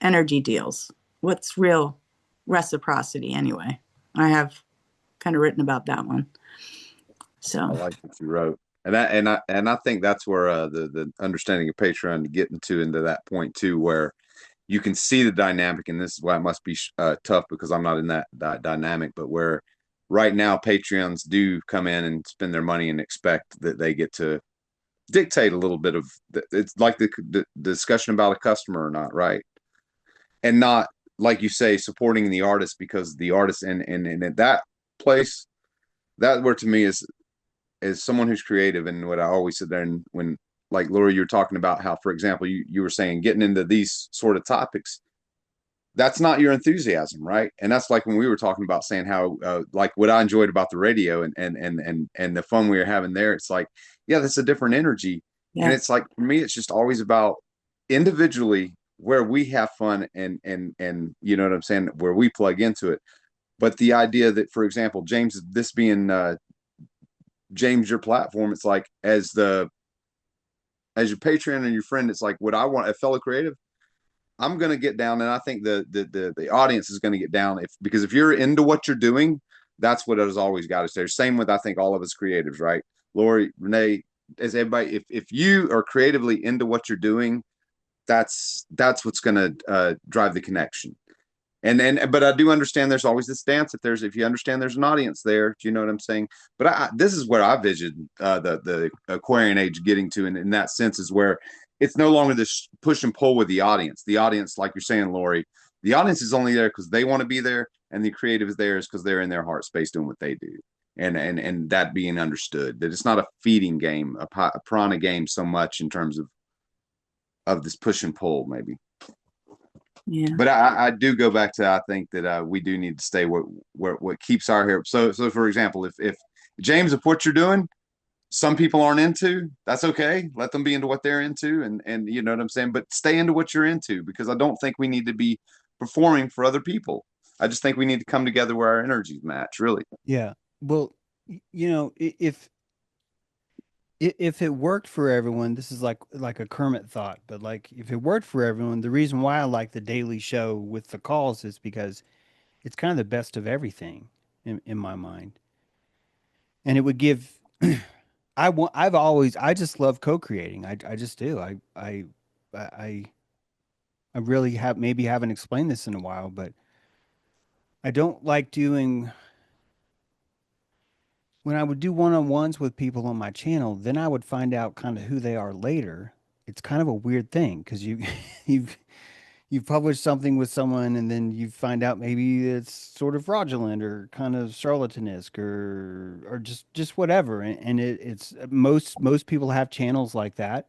Energy deals. What's real reciprocity anyway? I have kind of written about that one. So I like what you wrote. And I think that's where the understanding of Patreon getting into that point too, where you can see the dynamic, and this is why it must be tough because I'm not in that dynamic. But where right now Patreons do come in and spend their money and expect that they get to dictate a little bit of it's like the discussion about a customer or not, right? And not like you say supporting the artist because the artist and at that place that where to me is as someone who's creative and what I always sit there and when like Laura, you're talking about how, for example, you were saying getting into these sort of topics, that's not your enthusiasm, right? And that's like when we were talking about saying how like what I enjoyed about the radio and the fun we were having there. It's like, yeah, that's a different energy. Yeah. And it's like for me, it's just always about individually where we have fun and you know what I'm saying, where we plug into it. But the idea that, for example, James, this being James, your platform, it's like as your patron and your friend, it's like what I want a fellow creative. I'm gonna get down, and I think the audience is gonna get down because if you're into what you're doing, that's what has always got us there. Same with I think all of us creatives, right? Lori, Renee, as everybody, if you are creatively into what you're doing, that's what's gonna drive the connection. And but I do understand there's always this dance if you understand there's an audience there. Do you know what I'm saying? But this is where I vision the Aquarian age getting to, in that sense is where it's no longer this push and pull with the audience. The audience, like you're saying, Lori, the audience is only there because they want to be there, and the creative is there is because they're in their heart space doing what they do, and that being understood that it's not a feeding game, a piranha game so much in terms of this push and pull maybe. Yeah. But I do go back to I think that we do need to stay what keeps our hair. So for example, if James, if what you're doing, some people aren't into, that's okay. Let them be into what they're into, and you know what I'm saying. But stay into what you're into because I don't think we need to be performing for other people. I just think we need to come together where our energies match. Really. Yeah. Well, if it worked for everyone, this is like a Kermit thought, but like if it worked for everyone, the reason why I like the daily show with the calls is because it's kind of the best of everything in my mind. And it would give I just love co-creating. I just do. I I really maybe haven't explained this in a while, but I don't like doing when I would do one-on-ones with people on my channel, then I would find out kind of who they are later. It's kind of a weird thing because you've you've published something with someone and then you find out maybe it's sort of fraudulent or kind of charlatanesque or just whatever. And it's most people have channels like that.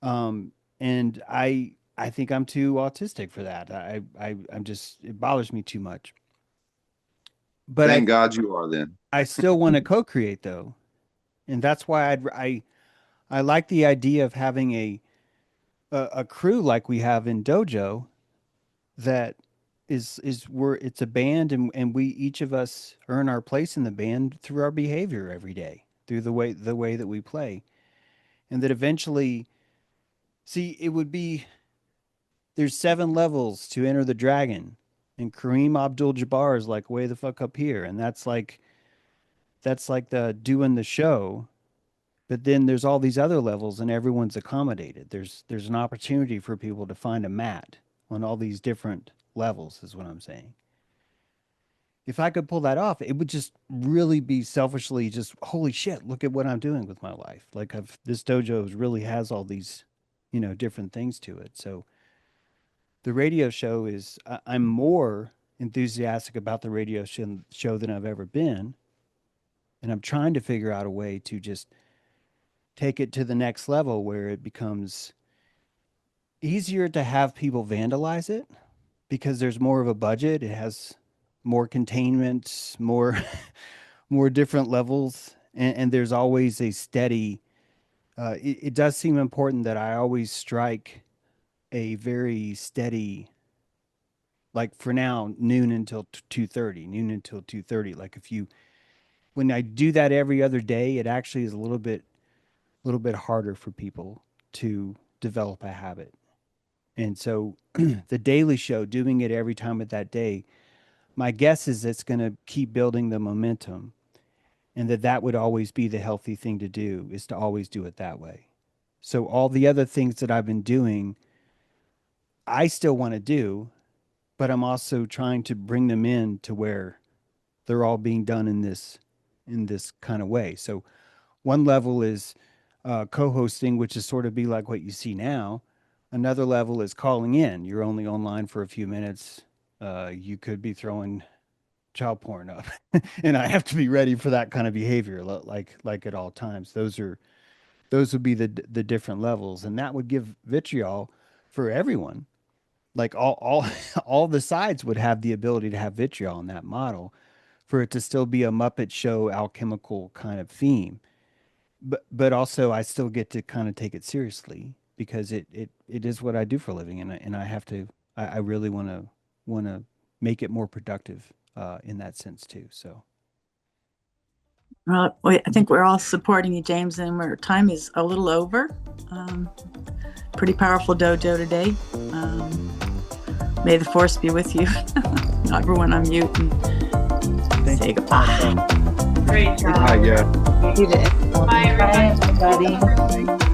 And I think I'm too autistic for that. I'm just it bothers me too much. But Thank God you are then. I still want to co-create though, and that's why I like the idea of having a crew like we have in Dojo that is we're it's a band and we each of us earn our place in the band through our behavior every day, through the way that we play. And that eventually see it would be there's 7 levels to enter the dragon. And Kareem Abdul-Jabbar is like way the fuck up here. And that's like the doing the show. But then there's all these other levels and everyone's accommodated. There's an opportunity for people to find a mat on all these different levels, is what I'm saying. If I could pull that off, it would just really be selfishly just holy shit, look at what I'm doing with my life. Like this dojo really has all these, different things to it. So the radio show is I'm more enthusiastic about the radio show than I've ever been, and I'm trying to figure out a way to just take it to the next level where it becomes easier to have people vandalize it because there's more of a budget. It has more containment, more more different levels, and there's always a steady. It does seem important that I always strike a very steady, like for now, noon until 2:30, noon until 2:30. Like when I do that every other day, it actually is a little bit harder for people to develop a habit. And so the daily show, doing it every time of that day, my guess is it's going to keep building the momentum and that would always be the healthy thing to do is to always do it that way. So all the other things that I've been doing, I still want to do, but I'm also trying to bring them in to where they're all being done in this kind of way. So one level is co-hosting, which is sort of be like what you see now. Another level is calling in. You're only online for a few minutes. You could be throwing child porn up, and I have to be ready for that kind of behavior, like at all times. Those would be the different levels, and that would give vitriol for everyone. Like all all the sides would have the ability to have vitriol in that model, for it to still be a Muppet Show alchemical kind of theme. But also I still get to kind of take it seriously because it is what I do for a living, and I have to I really want to make it more productive in that sense too. So Well, I think we're all supporting you, James, and our time is a little over. Um, Pretty powerful dojo today. May the force be with you. Everyone unmute and say goodbye. Great job. Yeah. You did. Bye, everybody. Bye, everybody.